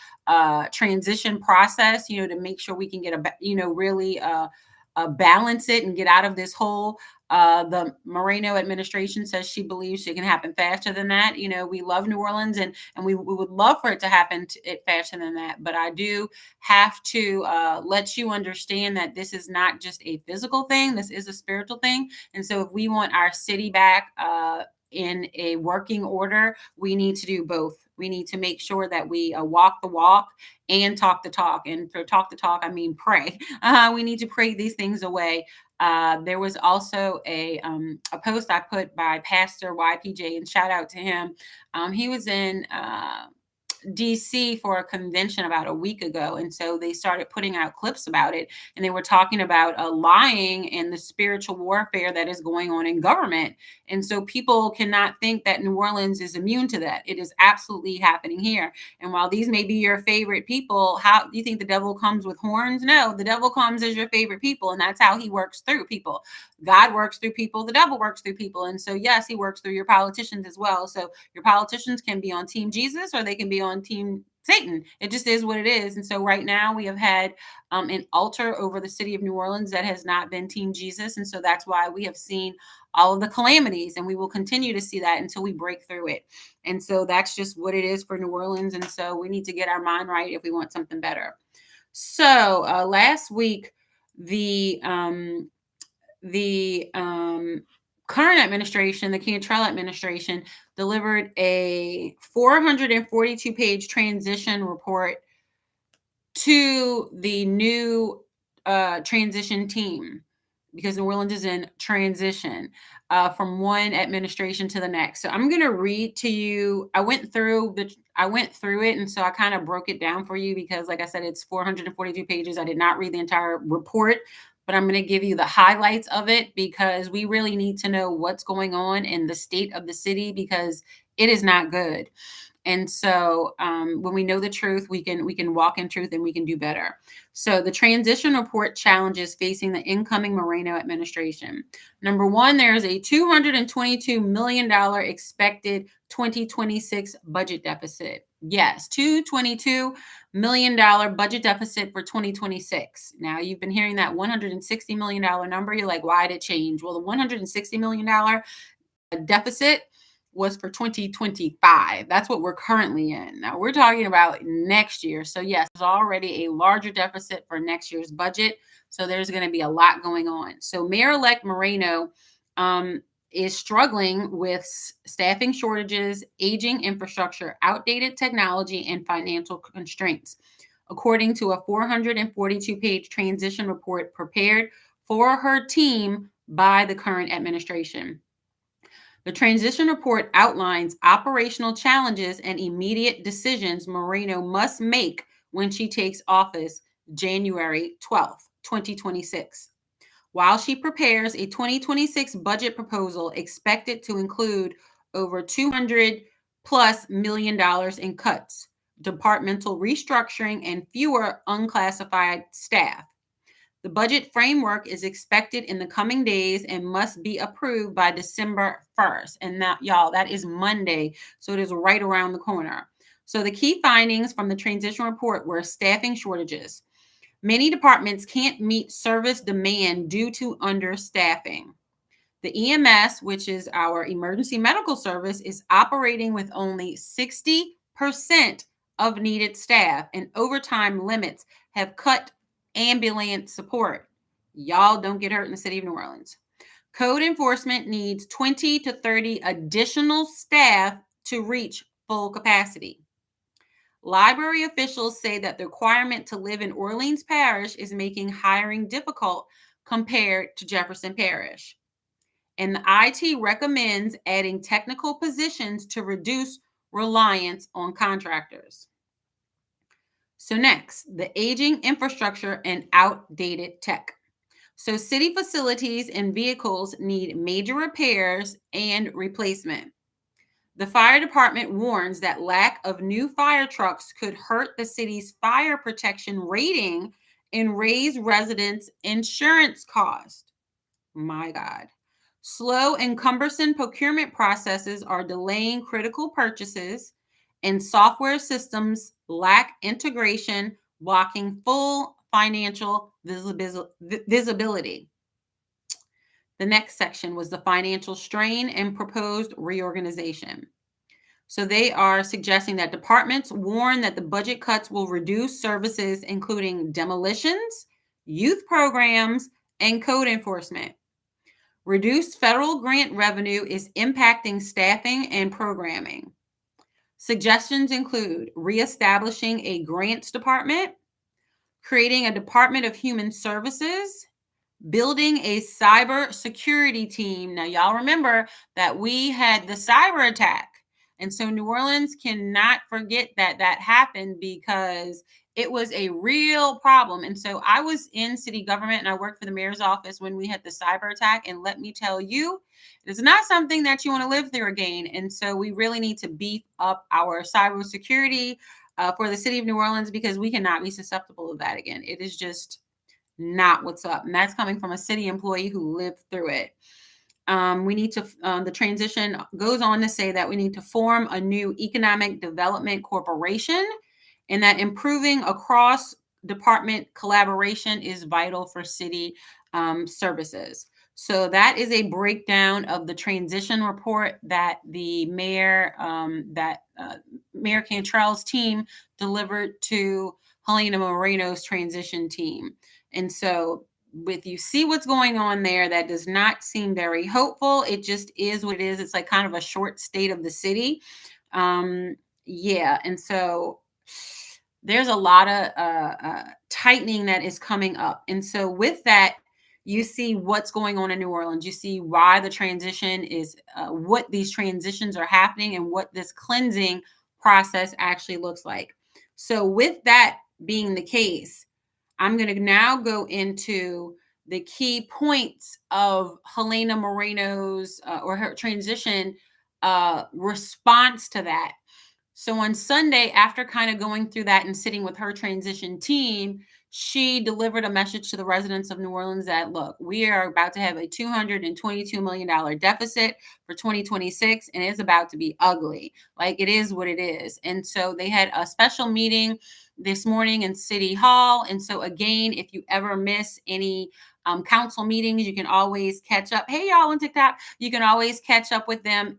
transition process, to make sure we can get really balance it and get out of this hole. The Moreno administration says she believes it can happen faster than that. We love New Orleans and we would love for it to happen faster than that. But I do have to let you understand that this is not just a physical thing. This is a spiritual thing. And so if we want our city back in a working order, we need to do both. We need to make sure that we walk the walk and talk the talk. And for talk the talk, I mean pray. We need to pray these things away. There was also a post I put by Pastor YPJ, and shout out to him. He was in DC for a convention about a week ago. And so they started putting out clips about it. And they were talking about lying and the spiritual warfare that is going on in government. And so people cannot think that New Orleans is immune to that. It is absolutely happening here. And while these may be your favorite people, how do you think the devil comes with horns? No, the devil comes as your favorite people. And that's how he works through people. God works through people. The devil works through people. And so, yes, he works through your politicians as well. So your politicians can be on Team Jesus or they can be on Team Satan. It just is what it is. And so right now we have had an altar over the city of New Orleans that has not been Team Jesus. And so that's why we have seen all of the calamities, and we will continue to see that until we break through it. And so that's just what it is for New Orleans. And so we need to get our mind right if we want something better. So last week, the current administration, the Cantrell administration, delivered a 442-page transition report to the new transition team, because New Orleans is in transition from one administration to the next. So I'm going to read to you. I went through it, and so I kind of broke it down for you because, like I said, it's 442 pages. I did not read the entire report, but I'm going to give you the highlights of it because we really need to know what's going on in the state of the city, because it is not good. And so when we know the truth, we can walk in truth and we can do better. So the transition report challenges facing the incoming Moreno administration. Number one, there's a $222 million expected 2026 budget deficit. Yes, $222 million budget deficit for 2026. Now, you've been hearing that $160 million number. You're like, why did it change? Well, the $160 million deficit was for 2025. That's what we're currently in. Now we're talking about next year. So yes, there's already a larger deficit for next year's budget. So there's going to be a lot going on. So Mayor-elect Moreno is struggling with staffing shortages, aging infrastructure, outdated technology, and financial constraints, according to a 442-page transition report prepared for her team by the current administration. The transition report outlines operational challenges and immediate decisions Moreno must make when she takes office January 12th, 2026. While she prepares a 2026 budget proposal expected to include over $200+ million in cuts, departmental restructuring, and fewer unclassified staff. The budget framework is expected in the coming days and must be approved by December 1st. And that, y'all, that is Monday. So it is right around the corner. So the key findings from the transition report were staffing shortages. Many departments can't meet service demand due to understaffing. The EMS, which is our emergency medical service, is operating with only 60% of needed staff, and overtime limits have cut ambulance support. Y'all don't get hurt in the city of New Orleans. Code enforcement needs 20 to 30 additional staff to reach full capacity. Library officials say that the requirement to live in Orleans Parish is making hiring difficult compared to Jefferson Parish. And the IT recommends adding technical positions to reduce reliance on contractors. So next, the aging infrastructure and outdated tech. So city facilities and vehicles need major repairs and replacement. The fire department warns that lack of new fire trucks could hurt the city's fire protection rating and raise residents' insurance costs. My God. Slow and cumbersome procurement processes are delaying critical purchases, and software systems lack integration, blocking full financial visibility. The next section was the financial strain and proposed reorganization. So they are suggesting that departments warn that the budget cuts will reduce services, including demolitions, youth programs, and code enforcement. Reduced federal grant revenue is impacting staffing and programming. Suggestions include reestablishing a grants department, creating a Department of Human Services, building a cyber security team. Now, y'all remember that we had the cyber attack. And so New Orleans cannot forget that that happened, because it was a real problem. And so I was in city government and I worked for the mayor's office when we had the cyber attack. And let me tell you, it's not something that you want to live through again. And so we really need to beef up our cyber security for the city of New Orleans, because we cannot be susceptible of that again. It is just not what's up. And that's coming from a city employee who lived through it. We need to, the transition goes on to say that we need to form a new economic development corporation, and that improving across department collaboration is vital for city services. So that is a breakdown of the transition report that the mayor, Mayor Cantrell's team delivered to Helena Moreno's transition team. And so with you see what's going on there, that does not seem very hopeful. It just is what it is. It's like kind of a short state of the city. Yeah. And so there's a lot of tightening that is coming up. And so with that, you see what's going on in New Orleans. You see why the transition is, what these transitions are happening, and what this cleansing process actually looks like. So with that being the case, I'm going to now go into the key points of Helena Moreno's or her transition response to that. So on Sunday, after kind of going through that and sitting with her transition team, she delivered a message to the residents of New Orleans that, look, we are about to have a $222 million deficit for 2026, and it's about to be ugly. Like, it is what it is. And so they had a special meeting this morning in City Hall. And so again, if you ever miss any council meetings, you can always catch up. Hey, y'all on TikTok, you can always catch up with them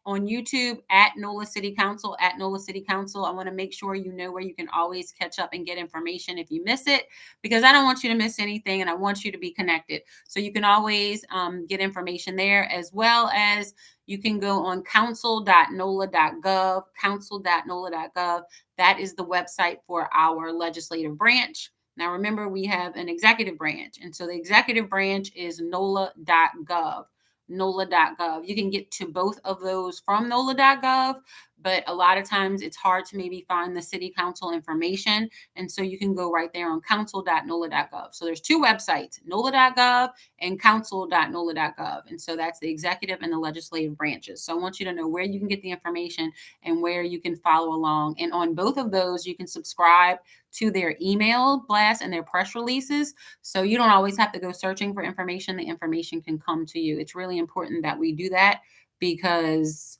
on YouTube at NOLA City Council, at NOLA City Council. I want to make sure you know where you can always catch up and get information if you miss it, because I don't want you to miss anything, and I want you to be connected. So you can always get information there, as well as you can go on council.nola.gov, council.nola.gov. That is the website for our legislative branch. Now, remember, we have an executive branch. And so the executive branch is NOLA.gov, NOLA.gov. You can get to both of those from NOLA.gov, but a lot of times it's hard to maybe find the city council information. And so you can go right there on council.nola.gov. So there's two websites, NOLA.gov and council.nola.gov. And so that's the executive and the legislative branches. So I want you to know where you can get the information and where you can follow along. And on both of those, you can subscribe to their email blast and their press releases. So you don't always have to go searching for information. The information can come to you. It's really important that we do that, because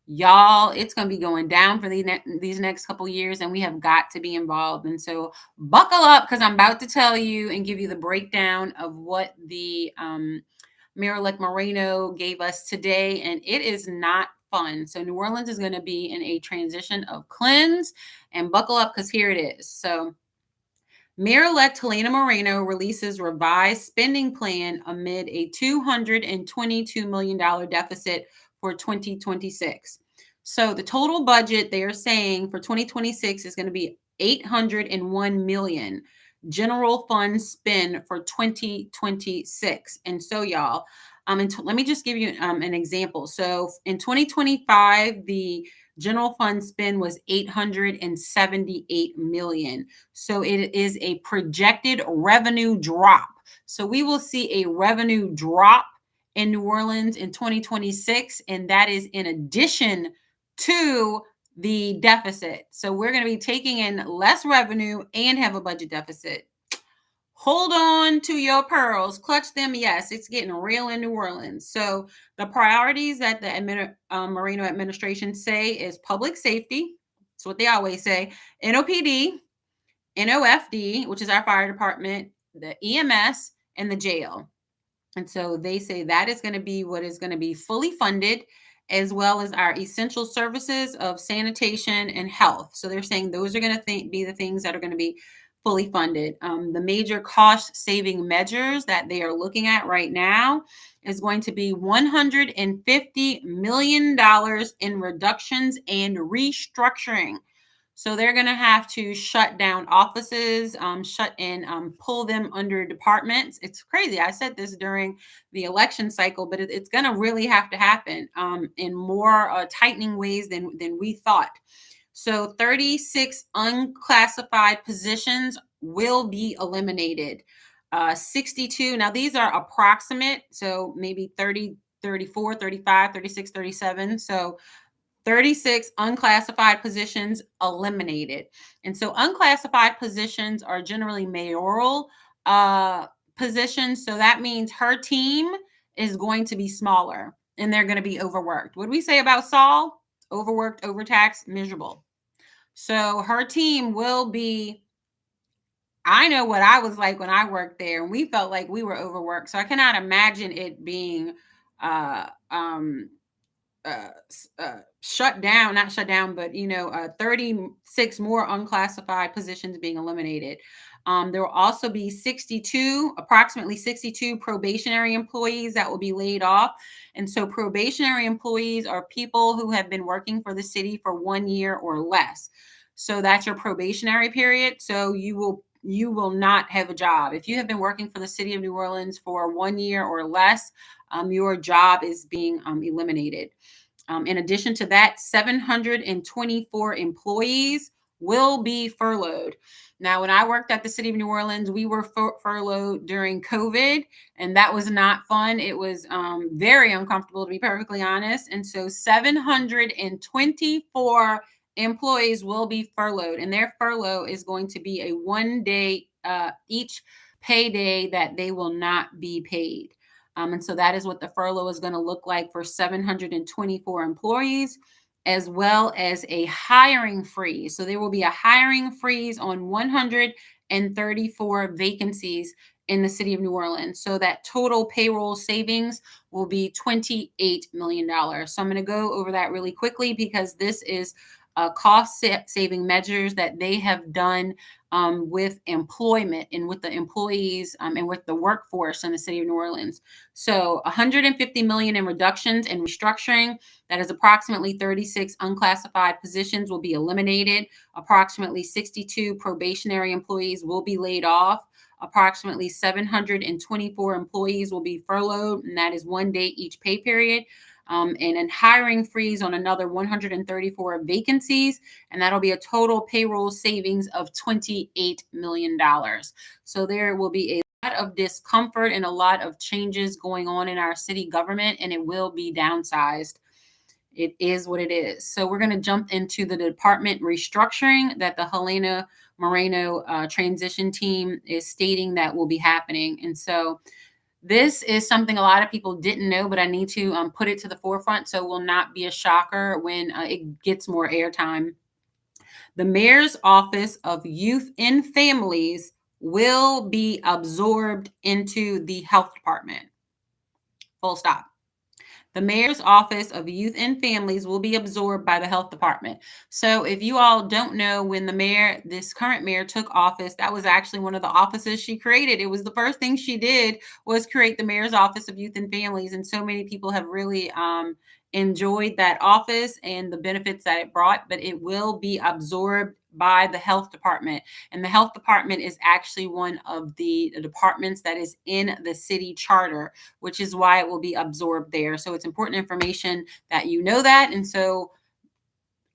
y'all, it's going to be going down for these next couple years, and we have got to be involved. And so buckle up, because I'm about to tell you and give you the breakdown of what the Mayor-elect Moreno gave us today, and it is not fun. So New Orleans is going to be in a transition of cleanse, and buckle up, because here it is. So Mayor-elect Helena Moreno releases revised spending plan amid a $222 million deficit for 2026. So the total budget, they are saying, for 2026 is going to be $801 million general fund spend for 2026. And so, y'all, let me just give you an example. So in 2025, the general fund spend was $878 million. So it is a projected revenue drop. So we will see a revenue drop in New Orleans in 2026, and that is in addition to the deficit. So we're going to be taking in less revenue and have a budget deficit. Hold on to your pearls, clutch them. Yes, it's getting real in New Orleans. So the priorities that the Moreno administration say is public safety. That's what they always say. NOPD, NOFD, which is our fire department, the EMS, and the jail. And so they say that is going to be what is going to be fully funded, as well as our essential services of sanitation and health. So they're saying those are going to be the things that are going to be fully funded. The major cost saving measures that they are looking at right now is going to be $150 million in reductions and restructuring. So they're going to have to shut down offices, pull them under departments. It's crazy. I said this during the election cycle, but it's going to really have to happen in more tightening ways than we thought. So 36 unclassified positions will be eliminated. 62, now these are approximate, so maybe 30, 34, 35, 36, 37. So 36 unclassified positions eliminated. And so unclassified positions are generally mayoral positions. So that means her team is going to be smaller, and they're going to be overworked. What do we say about Saul? Overworked, overtaxed, miserable. So her team will be, I know what I was like when I worked there, and we felt like we were overworked. So I cannot imagine it being shut down, not shut down, but 36 more unclassified positions being eliminated. There will also be approximately 62 probationary employees that will be laid off. And so probationary employees are people who have been working for the city for 1 year or less. So that's your probationary period. So you will not have a job. If you have been working for the city of New Orleans for 1 year or less, your job is being eliminated. In addition to that, 724 employees will be furloughed. Now, when I worked at the city of New Orleans, we were furloughed during COVID, and that was not fun. It was very uncomfortable, to be perfectly honest. And so 724 employees will be furloughed, and their furlough is going to be a 1 day each payday that they will not be paid. And so that is what the furlough is going to look like for 724 employees, as well as a hiring freeze. So there will be a hiring freeze on 134 vacancies in the city of New Orleans. So that total payroll savings will be $28 million. So I'm going to go over that really quickly because this is cost saving measures that they have done with employment and with the employees and with the workforce in the city of New Orleans. So 150 million in reductions and restructuring. That is approximately 36 unclassified positions will be eliminated. Approximately 62 probationary employees will be laid off. Approximately 724 employees will be furloughed, and that is 1 day each pay period. And a hiring freeze on another 134 vacancies, and that'll be a total payroll savings of $28 million. So there will be a lot of discomfort and a lot of changes going on in our city government, and it will be downsized. It is what it is. So we're going to jump into the department restructuring that the Helena Moreno transition team is stating that will be happening. And so this is something a lot of people didn't know, but I need to put it to the forefront so it will not be a shocker when it gets more airtime. The Mayor's Office of Youth and Families will be absorbed into the Health Department. Full stop. The Mayor's Office of Youth and Families will be absorbed by the Health Department. So if you all don't know, when this current mayor took office, that was actually one of the offices she created. It was the first thing she did was create the Mayor's Office of Youth and Families. And so many people have really enjoyed that office and the benefits that it brought, but it will be absorbed by the Health Department. And the Health Department is actually one of the departments that is in the city charter, which is why it will be absorbed there. So it's important information that you know that. And so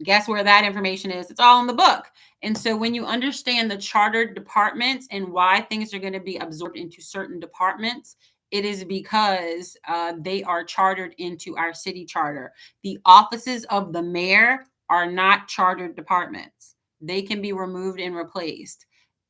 guess where that information is? It's all in the book. And so when you understand the chartered departments and why things are going to be absorbed into certain departments, it is because they are chartered into our city charter. The offices of the mayor are not chartered departments. They can be removed and replaced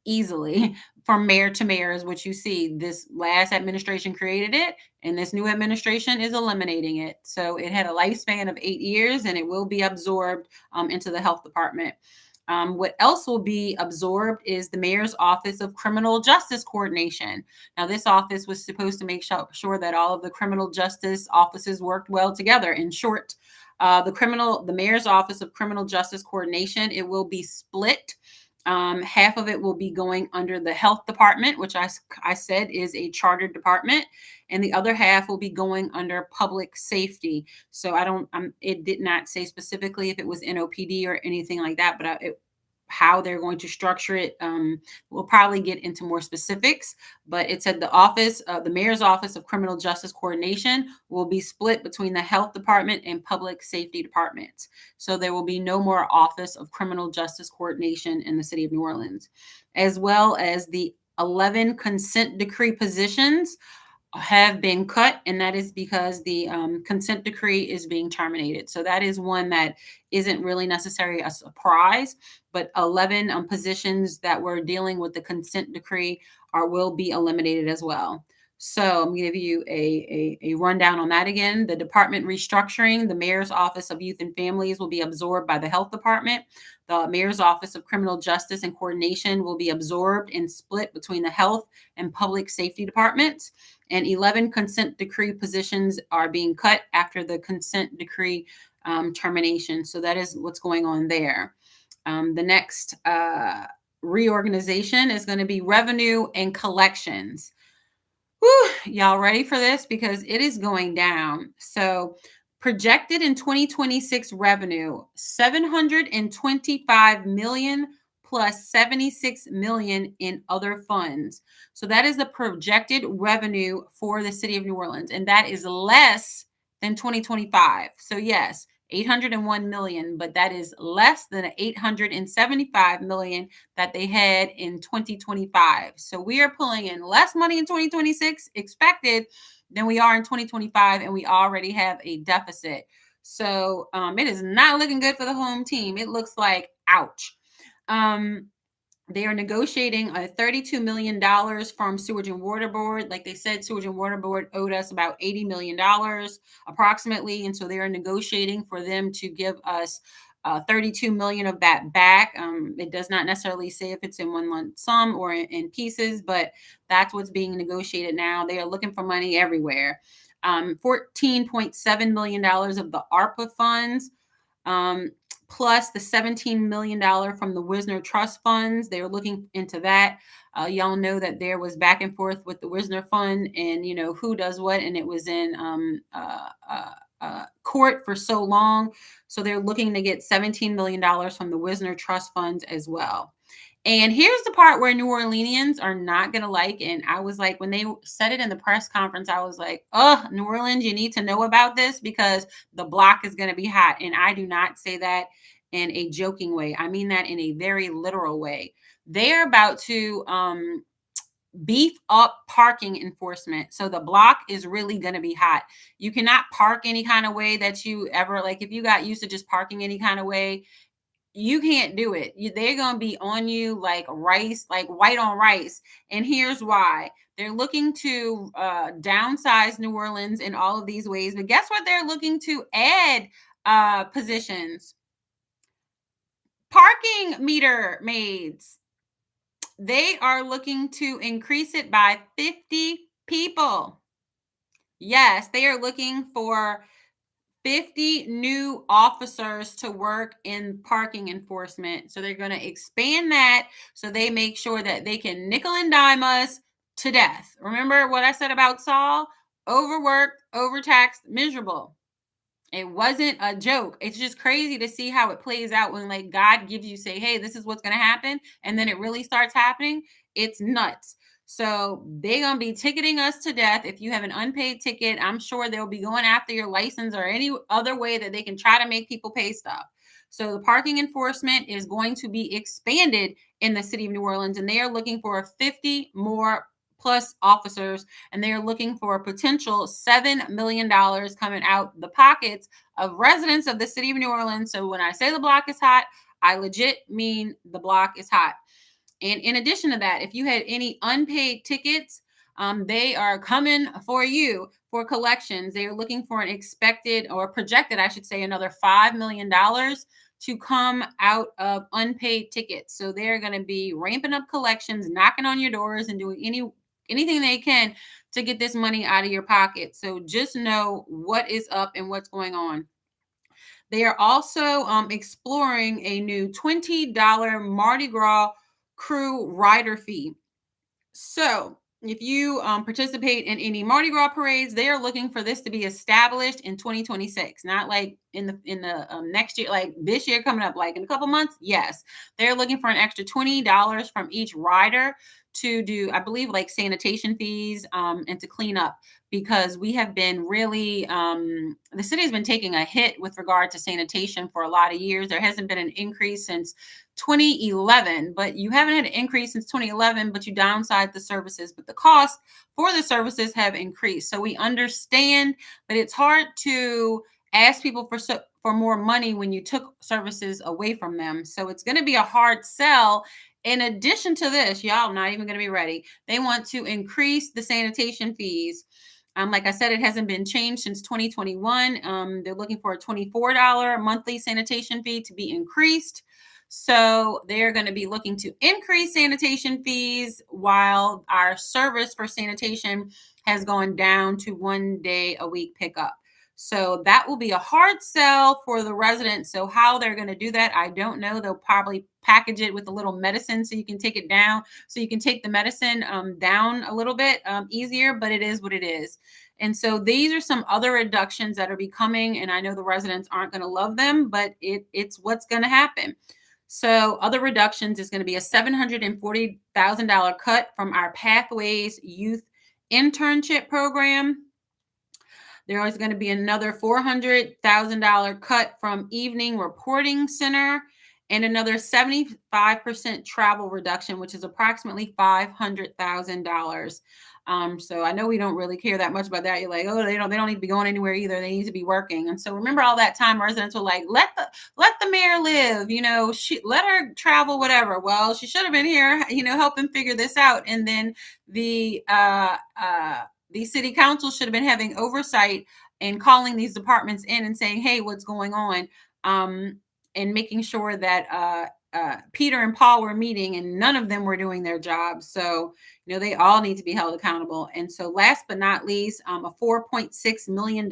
easily from mayor to mayor is what you see. This last administration created it, and this new administration is eliminating it. So it had a lifespan of 8 years, and it will be absorbed into the Health Department. What else will be absorbed is the Mayor's Office of Criminal Justice Coordination. Now, this office was supposed to make sure that all of the criminal justice offices worked well together. In short, the Mayor's Office of Criminal Justice Coordination, it will be split. Half of it will be going under the Health Department, which I said is a chartered department, and the other half will be going under Public Safety. So it did not say specifically if it was NOPD or anything like that, but how they're going to structure it, we'll probably get into more specifics. But it said the Mayor's Office of Criminal Justice Coordination will be split between the Health Department and Public Safety Departments. So there will be no more Office of Criminal Justice Coordination in the city of New Orleans, as well as the 11 consent decree positions have been cut, and that is because the consent decree is being terminated. So that is one that isn't really necessarily a surprise, but 11 positions that were dealing with the consent decree will be eliminated as well. So I'm going to give you a rundown on that again. The department restructuring, the Mayor's Office of Youth and Families will be absorbed by the Health Department. The Mayor's Office of Criminal Justice and Coordination will be absorbed and split between the Health and Public Safety Departments. And 11 consent decree positions are being cut after the consent decree termination. So that is what's going on there. The next reorganization is going to be revenue and collections. Whew, y'all ready for this? Because it is going down. So projected in 2026 revenue, 725 million plus 76 million in other funds. So that is the projected revenue for the city of New Orleans. And that is less than 2025. So yes, 801 million, but that is less than 875 million that they had in 2025. So we are pulling in less money in 2026 expected than we are in 2025, and we already have a deficit. So it is not looking good for the home team. It looks like ouch. They are negotiating $32 million from Sewage and Water Board. Like they said, Sewage and Water Board owed us about $80 million approximately. And so they are negotiating for them to give us 32 million of that back. It does not necessarily say if it's in one lump sum or in pieces, but that's what's being negotiated now. They are looking for money everywhere. $14.7 million of the ARPA funds. Plus the $17 million from the Wisner Trust funds. They're looking into that. Y'all know that there was back and forth with the Wisner Fund and, who does what. And it was in court for so long. So they're looking to get $17 million from the Wisner Trust funds as well. And here's the part where New Orleanians are not going to like. And I was like, when they said it in the press conference, I was like, oh, New Orleans, you need to know about this because the block is going to be hot. And I do not say that in a joking way. I mean that in a very literal way. They're about to beef up parking enforcement. So the block is really going to be hot. You cannot park any kind of way that you ever, like if you got used to just parking any kind of way, you can't do it. They're going to be on you like rice, like white on rice. And here's why. They're looking to downsize New Orleans in all of these ways. But guess what? They're looking to add positions. Parking meter maids. They are looking to increase it by 50 people. Yes, they are looking for 50 new officers to work in parking enforcement. So they're going to expand that so they make sure that they can nickel and dime us to death. Remember what I said about Saul? Overworked, overtaxed, miserable. It wasn't a joke. It's just crazy to see how it plays out when like God gives you say, hey, this is what's going to happen. And then it really starts happening. It's nuts. So they're going to be ticketing us to death. If you have an unpaid ticket, I'm sure they'll be going after your license or any other way that they can try to make people pay stuff. So the parking enforcement is going to be expanded in the city of New Orleans, and they are looking for 50 more plus officers, and they are looking for a potential $7 million coming out the pockets of residents of the city of New Orleans. So when I say the block is hot, I legit mean the block is hot. And in addition to that, if you had any unpaid tickets, they are coming for you for collections. They are looking for an expected or projected, I should say, another $5 million to come out of unpaid tickets. So they're going to be ramping up collections, knocking on your doors and doing anything they can to get this money out of your pocket. So just know what is up and what's going on. They are also exploring a new $20 Mardi Gras crew rider fee. So if you participate in any Mardi Gras parades, they are looking for this to be established in 2026, not like in the next year, like this year coming up, like in a couple months. Yes, they're looking for an extra $20 from each rider to do, I believe, like sanitation fees and to clean up, because we have been really, the city has been taking a hit with regard to sanitation for a lot of years. There hasn't been an increase since 2011, but you haven't had an increase since 2011, but you downsized the services, but the cost for the services have increased. So we understand, but it's hard to ask people for more money when you took services away from them. So it's going to be a hard sell. In addition to this, y'all not even going to be ready. They want to increase the sanitation fees. Like I said, it hasn't been changed since 2021. They're looking for a $24 monthly sanitation fee to be increased. So they're going to be looking to increase sanitation fees while our service for sanitation has gone down to 1 day a week pickup. So that will be a hard sell for the residents. So how they're going to do that, I don't know. They'll probably package it with a little medicine so you can take it down. So you can take the medicine down a little bit easier, but it is what it is. And so these are some other reductions that are becoming, and I know the residents aren't going to love them, but it's what's going to happen. So other reductions is going to be a $740,000 cut from our Pathways Youth Internship Program. There is going to be another $400,000 cut from Evening Reporting Center and another 75% travel reduction, which is approximately $500,000. So I know we don't really care that much about that. You're like, oh, they don't need to be going anywhere either. They need to be working. And so remember all that time residents were like, let the mayor live, let her travel, whatever. Well, she should have been here, helping figure this out. And then the city council should have been having oversight and calling these departments in and saying, hey, what's going on? And making sure that Peter and Paul were meeting and none of them were doing their jobs. So, they all need to be held accountable. And so last but not least, a $4.6 million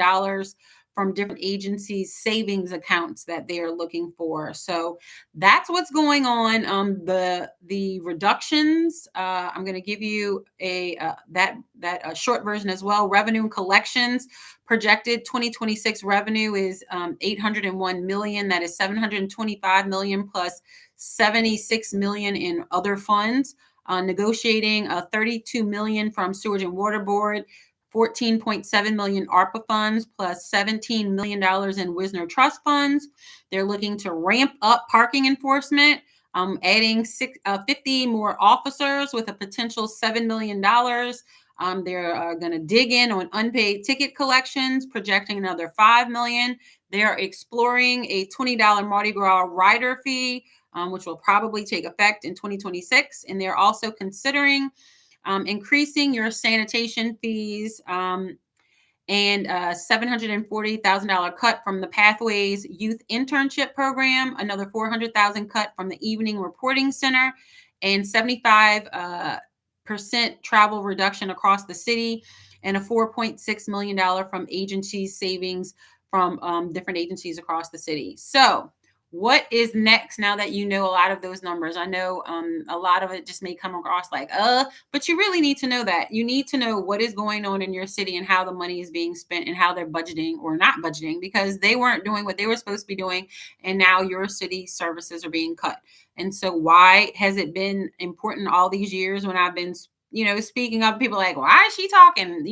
from different agencies' savings accounts that they are looking for. So that's what's going on. The reductions, I'm going to give you that short version as well. Revenue and collections projected 2026 revenue is $801 million. That is $725 million plus $76 million in other funds. Negotiating $32 million from Sewage and Water Board, $14.7 million ARPA funds plus $17 million in Wisner Trust funds. They're looking to ramp up parking enforcement, adding 50 more officers with a potential $7 million. They're going to dig in on unpaid ticket collections, projecting another $5 million. They're exploring a $20 Mardi Gras rider fee, which will probably take effect in 2026. And they're also considering increasing your sanitation fees and $740,000 cut from the Pathways Youth Internship Program, another $400,000 cut from the Evening Reporting Center, and 75% travel reduction across the city, and a $4.6 million from agencies savings from different agencies across the city. So what is next now that you know a lot of those numbers? I know a lot of it just may come across like, but you really need to know that. You need to know what is going on in your city and how the money is being spent and how they're budgeting or not budgeting, because they weren't doing what they were supposed to be doing. And now your city services are being cut. And so why has it been important all these years when I've been speaking up, people like, why is she talking?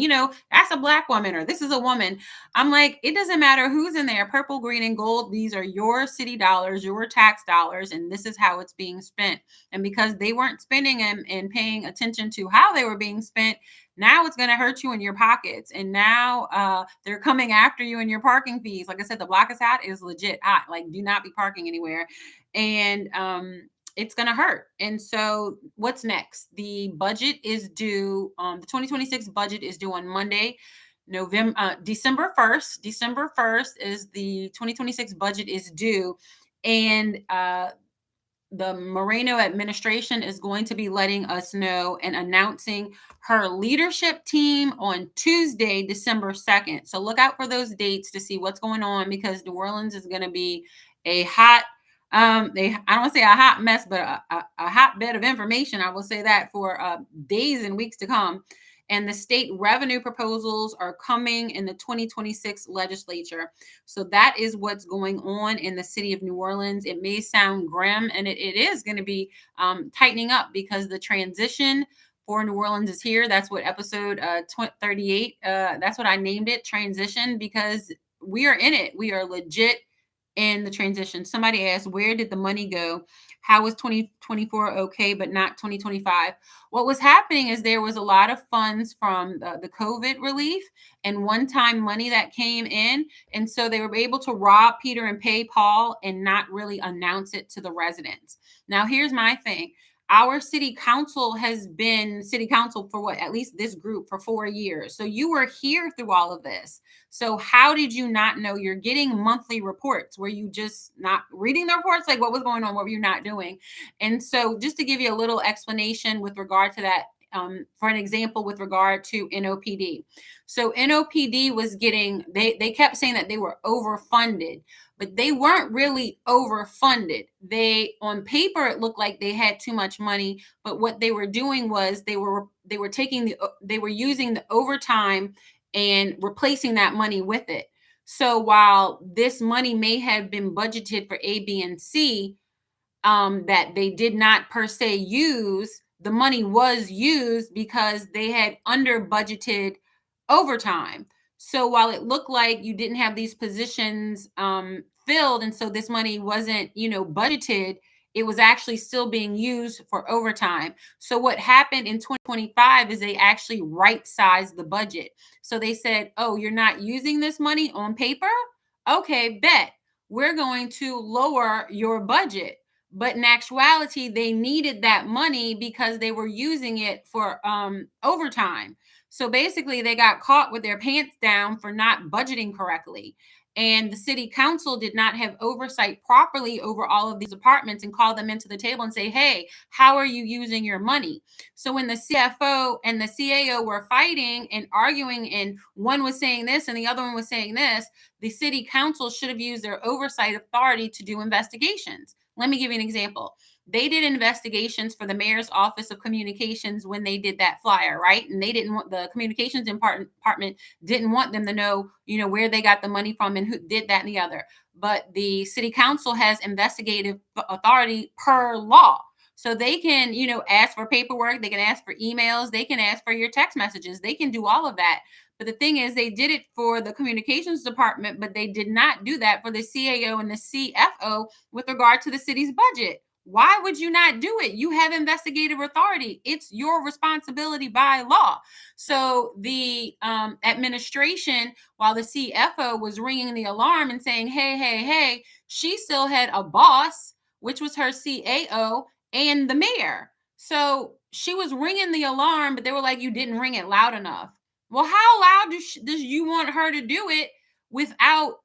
That's a Black woman or this is a woman. I'm like, it doesn't matter who's in there, purple, green, and gold. These are your city dollars, your tax dollars, and this is how it's being spent. And because they weren't spending and paying attention to how they were being spent, now it's going to hurt you in your pockets. And now they're coming after you in your parking fees. Like I said, the block is hot is legit hot. Like, do not be parking anywhere. And it's going to hurt. And so what's next? The budget is due. The 2026 budget is due on Monday, December 1st. December 1st is the 2026 budget is due. And the Moreno administration is going to be letting us know and announcing her leadership team on Tuesday, December 2nd. So look out for those dates to see what's going on, because New Orleans is going to be a hot I don't want to say a hot mess, but a hotbed of information. I will say that for days and weeks to come. And the state revenue proposals are coming in the 2026 legislature. So that is what's going on in the city of New Orleans. It may sound grim, and it is going to be tightening up, because the transition for New Orleans is here. That's what episode 38, that's what I named it, transition, because we are in it. We are legit in the transition. Somebody asked, where did the money go? How was 2024 okay, but not 2025? What was happening is there was a lot of funds from the COVID relief and one-time money that came in. And so they were able to rob Peter and pay Paul and not really announce it to the residents. Now, here's my thing. Our city council has been city council for what, at least this group, for 4 years. So you were here through all of this. So how did you not know? You're getting monthly reports. Were you just not reading the reports? Like, what was going on? What were you not doing? And so just to give you a little explanation with regard to that, for an example, with regard to NOPD. So NOPD was getting, they kept saying that they were overfunded, but they weren't really overfunded. They, on paper, it looked like they had too much money, but what they were doing was they were using the overtime and replacing that money with it. So while this money may have been budgeted for A, B, and C, that they did not per se use, the money was used because they had under budgeted overtime. So while it looked like you didn't have these positions filled, and so this money wasn't, budgeted, it was actually still being used for overtime. So what happened in 2025 is they actually right-sized the budget. So they said, oh, you're not using this money on paper? Okay, bet. We're going to lower your budget. But in actuality, they needed that money because they were using it for overtime. So basically, they got caught with their pants down for not budgeting correctly. And the city council did not have oversight properly over all of these departments and call them into the table and say, hey, how are you using your money? So when the CFO and the CAO were fighting and arguing, and one was saying this and the other one was saying this, the city council should have used their oversight authority to do investigations. Let me give you an example. They did investigations for the mayor's office of communications when they did that flyer, right? And they didn't want, the communications department didn't want them to know, where they got the money from and who did that and the other. But the city council has investigative authority per law. So they can, ask for paperwork, they can ask for emails, they can ask for your text messages, they can do all of that. But the thing is, they did it for the communications department, but they did not do that for the CAO and the CFO with regard to the city's budget. Why would you not do it? You have investigative authority. It's your responsibility by law. So the administration, while the CFO was ringing the alarm and saying, hey, hey, hey, she still had a boss, which was her CAO and the mayor. So she was ringing the alarm, but they were like, you didn't ring it loud enough. Well, how loud does you want her to do it without,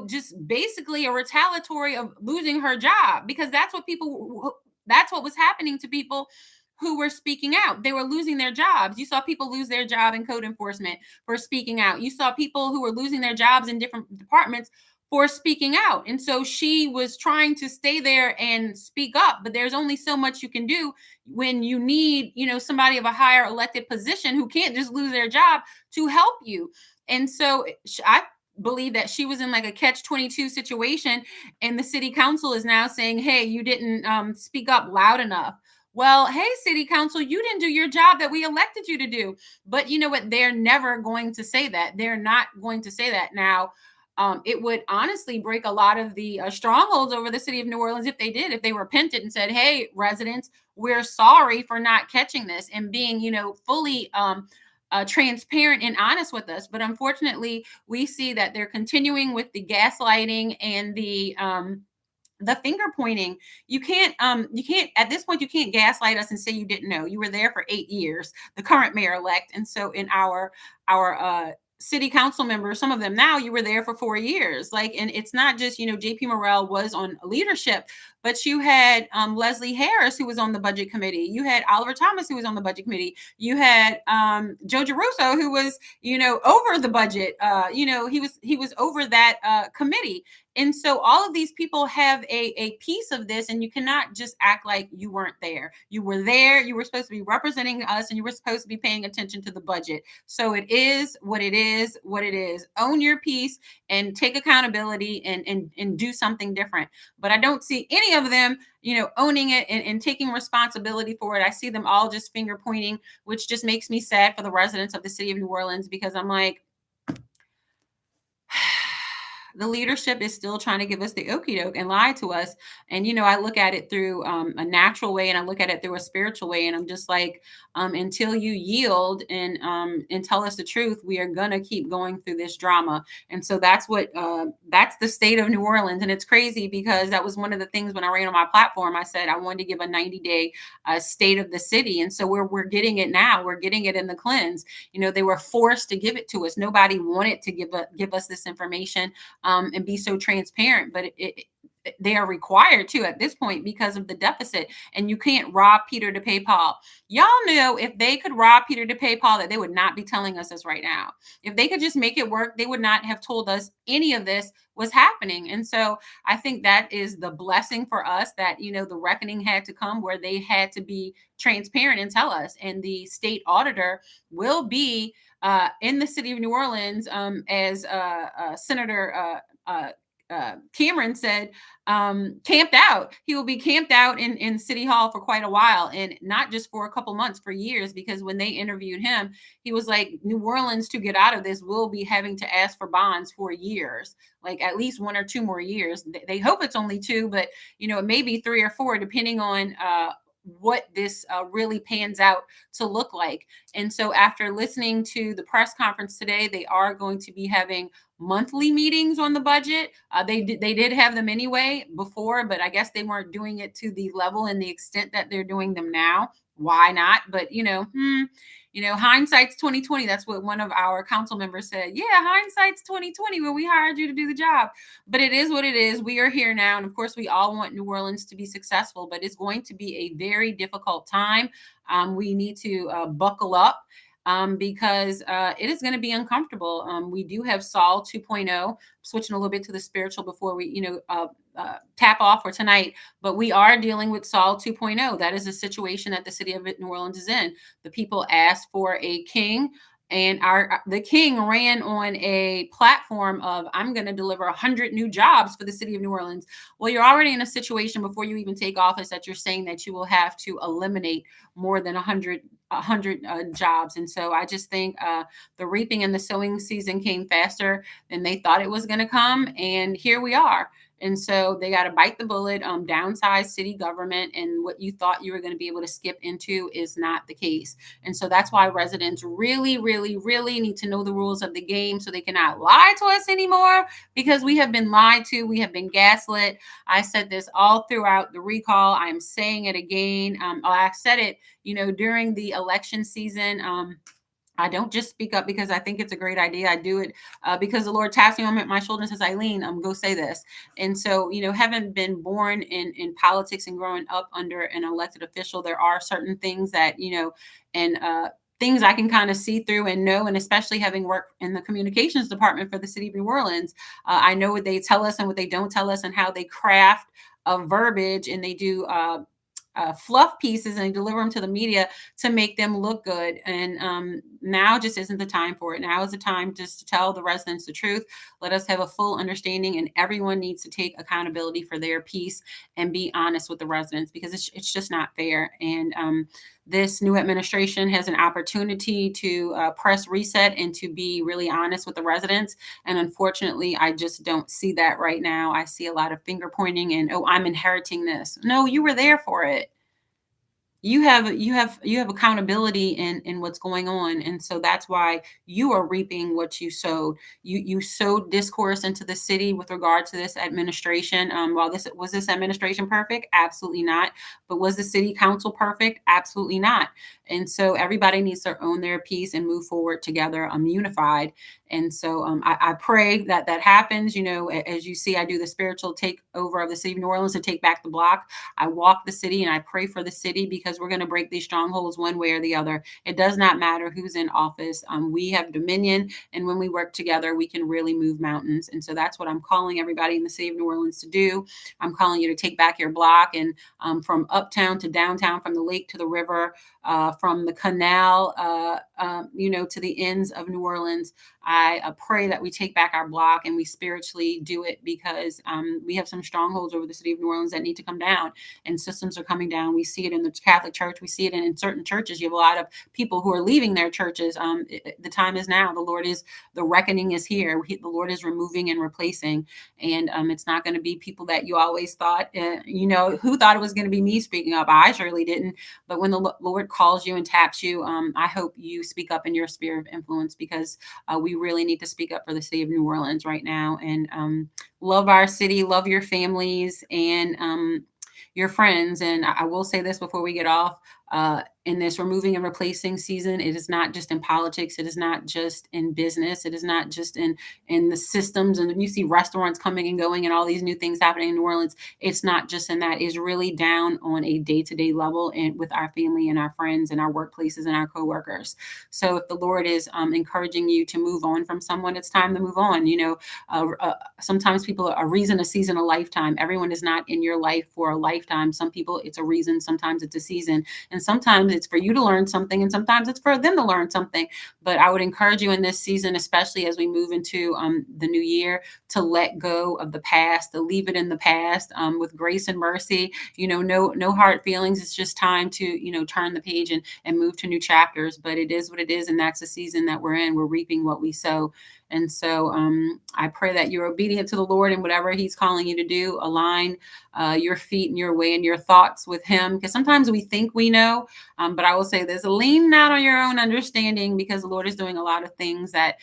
just basically a retaliatory of losing her job? Because that's what was happening to people who were speaking out. They were losing their jobs. You saw people lose their job in code enforcement for speaking out. You saw people who were losing their jobs in different departments for speaking out. And so she was trying to stay there and speak up, but there's only so much you can do when you need, somebody of a higher elected position who can't just lose their job to help you. And so I believe that she was in like a catch-22 situation, and the city council is now saying, hey, you didn't speak up loud enough. Well, hey, city council, you didn't do your job that we elected you to do. But you know what? They're never going to say that. They're not going to say that. Now, it would honestly break a lot of the strongholds over the city of New Orleans if they did, if they repented and said, hey, residents, we're sorry for not catching this and being, fully transparent and honest with us. But unfortunately, we see that they're continuing with the gaslighting and the finger pointing. You can't at this point, you can't gaslight us and say you didn't know. You were there for 8 years, the current mayor elect. And so in our city council members, some of them now, you were there for 4 years. Like, and it's not just, JP Morrell was on leadership, but you had Leslie Harris, who was on the budget committee. You had Oliver Thomas, who was on the budget committee. You had Joe Giarrusso, who was, over the budget. He was over that committee. And so all of these people have a piece of this, and you cannot just act like you weren't there. You were there. You were supposed to be representing us, and you were supposed to be paying attention to the budget. So it is what it is, what it is. Own your piece and take accountability and do something different. But I don't see any of them, owning it and taking responsibility for it. I see them all just finger pointing, which just makes me sad for the residents of the city of New Orleans, because I'm like, the leadership is still trying to give us the okie doke and lie to us. And, I look at it through a natural way, and I look at it through a spiritual way. And I'm just like, until you yield and tell us the truth, we are going to keep going through this drama. And so that's the state of New Orleans. And it's crazy because that was one of the things when I ran on my platform. I said I wanted to give a 90-day state of the city. And so we're getting it now. We're getting it in the cleanse. They were forced to give it to us. Nobody wanted to give us this information and be so transparent, but they are required to at this point because of the deficit. And you can't rob Peter to pay Paul. Y'all know if they could rob Peter to pay Paul, that they would not be telling us this right now. If they could just make it work, they would not have told us any of this was happening. And so I think that is the blessing for us, that, the reckoning had to come where they had to be transparent and tell us. And the state auditor will be in the city of New Orleans, as Senator Cameron said, camped out. He will be camped out in City Hall for quite a while, and not just for a couple months, for years, because when they interviewed him, he was like, New Orleans, to get out of this, will be having to ask for bonds for years, like at least 1 or 2 more years. They hope it's only 2, but it may be 3 or 4, depending on what this really pans out to look like. And so after listening to the press conference today, they are going to be having monthly meetings on the budget. They did have them anyway before, but I guess they weren't doing it to the level and the extent that they're doing them now. Why not? But hindsight's 2020. That's what one of our council members said. Yeah, hindsight's 2020 when we hired you to do the job. But it is what it is. We are here now. And of course, we all want New Orleans to be successful, but it's going to be a very difficult time. We need to buckle up. Because it is going to be uncomfortable. We do have Saul 2.0, switching a little bit to the spiritual before we, tap off for tonight. But we are dealing with Saul 2.0. That is a situation that the city of New Orleans is in. The people asked for a king, and the king ran on a platform of, I'm going to deliver 100 new jobs for the city of New Orleans. Well, you're already in a situation before you even take office that you're saying that you will have to eliminate more than 100 jobs. And so I just think the reaping and the sowing season came faster than they thought it was going to come. And here we are. And so they got to bite the bullet, downsize city government, and what you thought you were going to be able to skip into is not the case. And so that's why residents really, really, really need to know the rules of the game so they cannot lie to us anymore, because we have been lied to. We have been gaslit. I said this all throughout the recall. I'm saying it again. I said it, during the election season. I don't just speak up because I think it's a great idea. I do it because the Lord taps me on my shoulder and says, Eileen, go say this. And so, having been born in politics and growing up under an elected official, there are certain things that, and things I can kind of see through and know, and especially having worked in the communications department for the city of New Orleans, I know what they tell us and what they don't tell us and how they craft a verbiage, and they do fluff pieces and deliver them to the media to make them look good. And now just isn't the time for it. Now is the time just to tell the residents the truth. Let us have a full understanding, and everyone needs to take accountability for their piece and be honest with the residents, because it's just not fair. And this new administration has an opportunity to press reset and to be really honest with the residents. And unfortunately, I just don't see that right now. I see a lot of finger pointing and, oh, I'm inheriting this. No, you were there for it. You have accountability in what's going on. And so that's why you are reaping what you sowed. You sowed discourse into the city with regard to this administration. While this administration perfect? Absolutely not. But was the city council perfect? Absolutely not. And so everybody needs to own their piece and move forward together, unified. And so I pray that happens. As you see, I do the spiritual takeover of the city of New Orleans to take back the block. I walk the city and I pray for the city, because we're going to break these strongholds one way or the other. It does not matter who's in office. We have dominion, and when we work together, we can really move mountains. And so that's what I'm calling everybody in the city of New Orleans to do. I'm calling you to take back your block, and from uptown to downtown, from the lake to the river, from the canal, to the ends of New Orleans. I pray that we take back our block and we spiritually do it, because we have some strongholds over the city of New Orleans that need to come down, and systems are coming down. We see it in the Catholic Church. We see it in certain churches. You have a lot of people who are leaving their churches. The time is now. The reckoning is here. The Lord is removing and replacing. And it's not going to be people that you always thought, who thought it was going to be me speaking up? I surely didn't. But when the Lord calls you and taps you, I hope you speak up in your sphere of influence, because we really need to speak up for the city of New Orleans right now. And love our city, love your families, and your friends. And I will say this before we get off. In this removing and replacing season, it is not just in politics. It is not just in business. It is not just in the systems. And you see restaurants coming and going and all these new things happening in New Orleans. It's not just in that. It's really down on a day-to-day level, and with our family and our friends and our workplaces and our coworkers. So if the Lord is encouraging you to move on from someone, it's time to move on. Sometimes people, a reason, a season, a lifetime. Everyone is not in your life for a lifetime. Some people, it's a reason. Sometimes it's a season. And sometimes it's for you to learn something, and sometimes it's for them to learn something. But I would encourage you in this season, especially as we move into the new year, to let go of the past, to leave it in the past with grace and mercy. No hard feelings. It's just time to, turn the page and move to new chapters. But it is what it is, and that's the season that we're in. We're reaping what we sow. And so I pray that you're obedient to the Lord in whatever he's calling you to do. Align your feet and your way and your thoughts with him, because sometimes we think we know, but I will say this: lean not on your own understanding, because the Lord is doing a lot of things that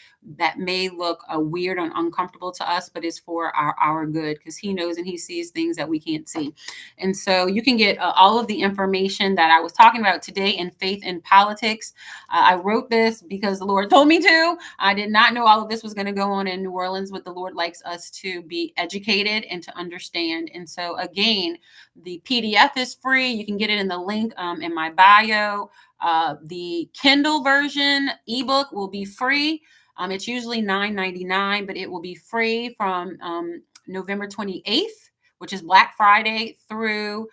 may look weird and uncomfortable to us, but is for our good, because he knows and he sees things that we can't see. And so you can get all of the information that I was talking about today in Faith and Politics. I wrote this because the Lord told me to. I did not know all of this was going to go on in New Orleans, but the Lord likes us to be educated and to understand. And so again, the PDF is free. You can get it in the link in my bio. The Kindle version ebook will be free. It's usually $9.99, but it will be free from November 28th, which is Black Friday, through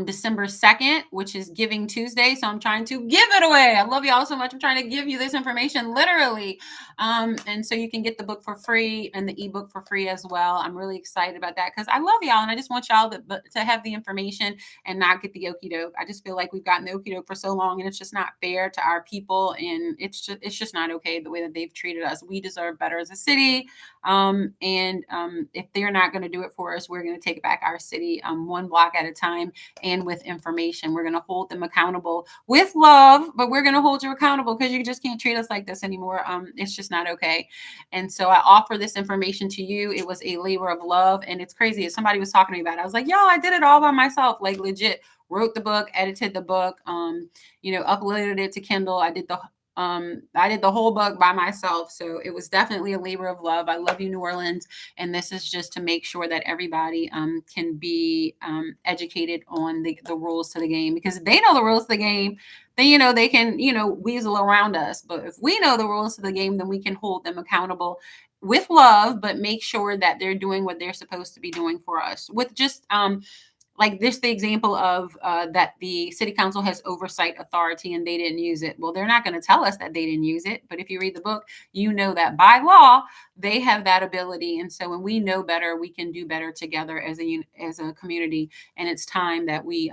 December 2nd, which is Giving Tuesday. So I'm trying to give it away. I love y'all so much. I'm trying to give you this information literally. And so you can get the book for free and the ebook for free as well. I'm really excited about that, because I love y'all, and I just want y'all to have the information and not get the okie doke. I just feel like we've gotten the okie doke for so long, and it's just not fair to our people. And it's just not okay the way that they've treated us. We deserve better as a city. If they're not going to do it for us, we're going to take back our city one block at a time, and with information. We're going to hold them accountable with love, but we're going to hold you accountable, because you just can't treat us like this anymore. It's just not okay. And so I offer this information to you. It was a labor of love, and it's crazy. As somebody was talking to me about it, I was like, yo, I did it all by myself, like legit. Wrote the book, edited the book, uploaded it to Kindle. I did the whole book by myself. So it was definitely a labor of love. I love you, New Orleans. And this is just to make sure that everybody can be educated on the rules to the game, because if they know the rules to the game, then, they can, weasel around us. But if we know the rules to the game, then we can hold them accountable with love, but make sure that they're doing what they're supposed to be doing for us, with just, like this, the example of that the city council has oversight authority and they didn't use it. Well, they're not going to tell us that they didn't use it. But if you read the book, you know that by law, they have that ability. And so when we know better, we can do better together as a community. And it's time that we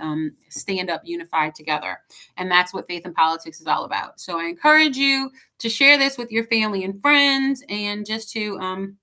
stand up unified together. And that's what Faith and Politics is all about. So I encourage you to share this with your family and friends, and just to,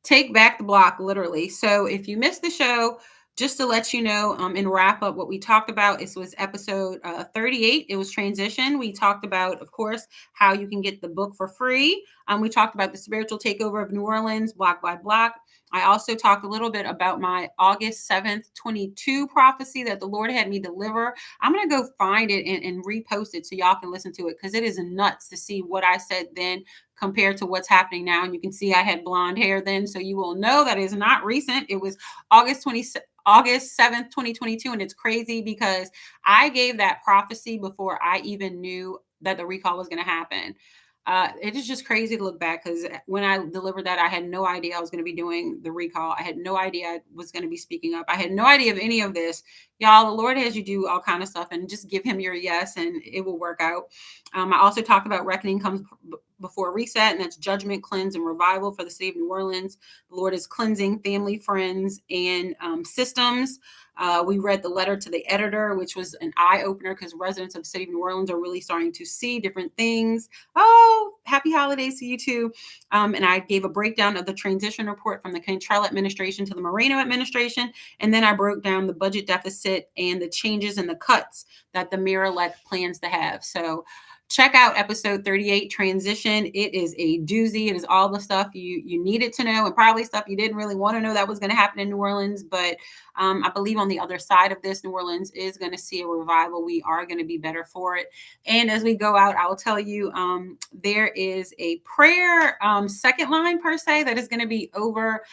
take back the block, literally. So if you missed the show, just to let you know and wrap up what we talked about, this was episode 38. It was transition. We talked about, of course, how you can get the book for free. We talked about the spiritual takeover of New Orleans, block by block. I also talked a little bit about my August 7th, 22 prophecy that the Lord had me deliver. I'm going to go find it and repost it so y'all can listen to it, because it is nuts to see what I said then compared to what's happening now. And you can see I had blonde hair then, so you will know that is not recent. It was August 7th, 2022. And it's crazy because I gave that prophecy before I even knew that the recall was going to happen. It is just crazy to look back, because when I delivered that, I had no idea I was going to be doing the recall. I had no idea I was going to be speaking up. I had no idea of any of this. Y'all, the Lord has you do all kind of stuff, and just give him your yes, and it will work out. I also talked about reckoning comes before reset, and that's judgment, cleanse, and revival for the city of New Orleans. The Lord is cleansing family, friends, and systems. We read the letter to the editor, which was an eye opener because residents of the city of New Orleans are really starting to see different things. Oh, happy holidays to you too. And I gave a breakdown of the transition report from the Cantrell administration to the Moreno administration. And then I broke down the budget deficit and the changes and the cuts that the mayor-elect plans to have. So check out episode 38, Transition. It is a doozy. It is all the stuff you needed to know, and probably stuff you didn't really want to know that was going to happen in New Orleans. But I believe on the other side of this, New Orleans is going to see a revival. We are going to be better for it. And as we go out, I'll tell you, there is a prayer second line per se that is going to be over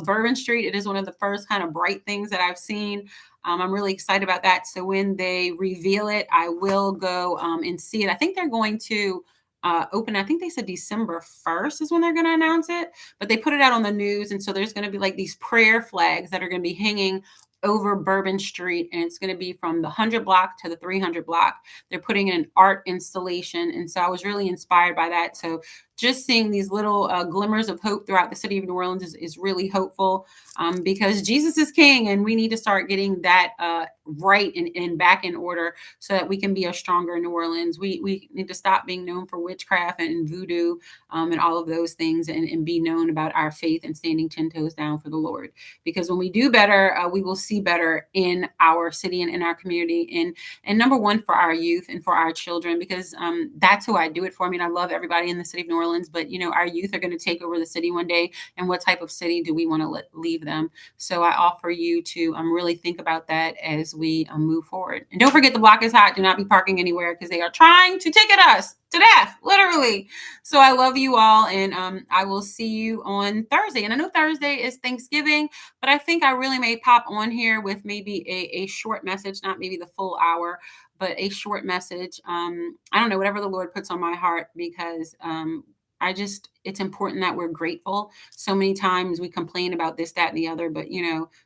Bourbon Street. It is one of the first kind of bright things that I've seen. I'm really excited about that. So when they reveal it, I will go and see it. I think they're going to open. I think they said December 1st is when they're going to announce it, but they put it out on the news. And so there's going to be like these prayer flags that are going to be hanging over Bourbon Street, and it's going to be from the 100 block to the 300 block. They're putting in an art installation, and so I was really inspired by that. So just seeing these little glimmers of hope throughout the city of New Orleans is really hopeful, because Jesus is king, and we need to start getting that right and back in order so that we can be a stronger New Orleans. We need to stop being known for witchcraft and voodoo and all of those things, and be known about our faith and standing 10 toes down for the Lord. Because when we do better, we will see better in our city and in our community, and number one, for our youth and for our children, because that's who I do it for. I mean, I love everybody in the city of New Orleans, but our youth are going to take over the city one day, and what type of city do we want to leave them? So I offer you to really think about that as we move forward. And don't forget, the block is hot. Do not be parking anywhere, because they are trying to ticket us to death, literally. So I love you all, and I will see you on Thursday. And I know Thursday is Thanksgiving, but I think I really may pop on here with maybe a short message, not maybe the full hour, but a short message. I don't know, whatever the Lord puts on my heart, because it's important that we're grateful. So many times we complain about this, that, and the other, but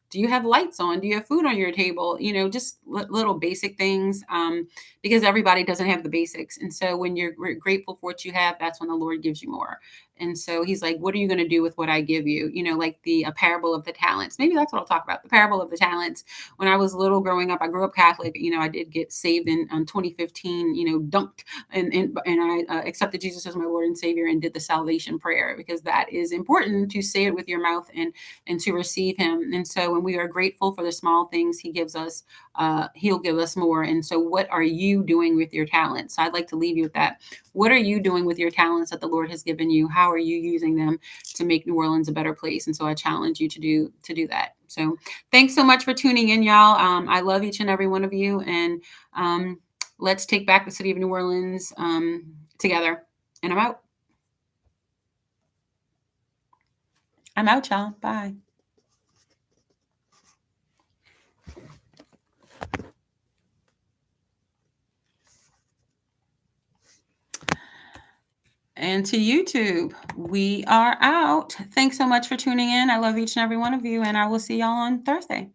do you have lights on? Do you have food on your table? Just little basic things, because everybody doesn't have the basics. And so when you're grateful for what you have, that's when the Lord gives you more. And so he's like, what are you going to do with what I give you? Like the parable of the talents. Maybe that's what I'll talk about, the parable of the talents. When I was little growing up, I grew up Catholic. I did get saved in 2015, dunked, and I accepted Jesus as my Lord and Savior, and did the salvation prayer, because that is important, to say it with your mouth and to receive him. And so when we are grateful for the small things he gives us, he'll give us more. And so what are you doing with your talents? So I'd like to leave you with that. What are you doing with your talents that the Lord has given you? How are you using them to make New Orleans a better place? And so I challenge you to do that. So thanks so much for tuning in, y'all. I love each and every one of you. And let's take back the city of New Orleans together. And I'm out. Y'all. Bye. And to YouTube, we are out. Thanks so much for tuning in. I love each and every one of you, and I will see y'all on Thursday.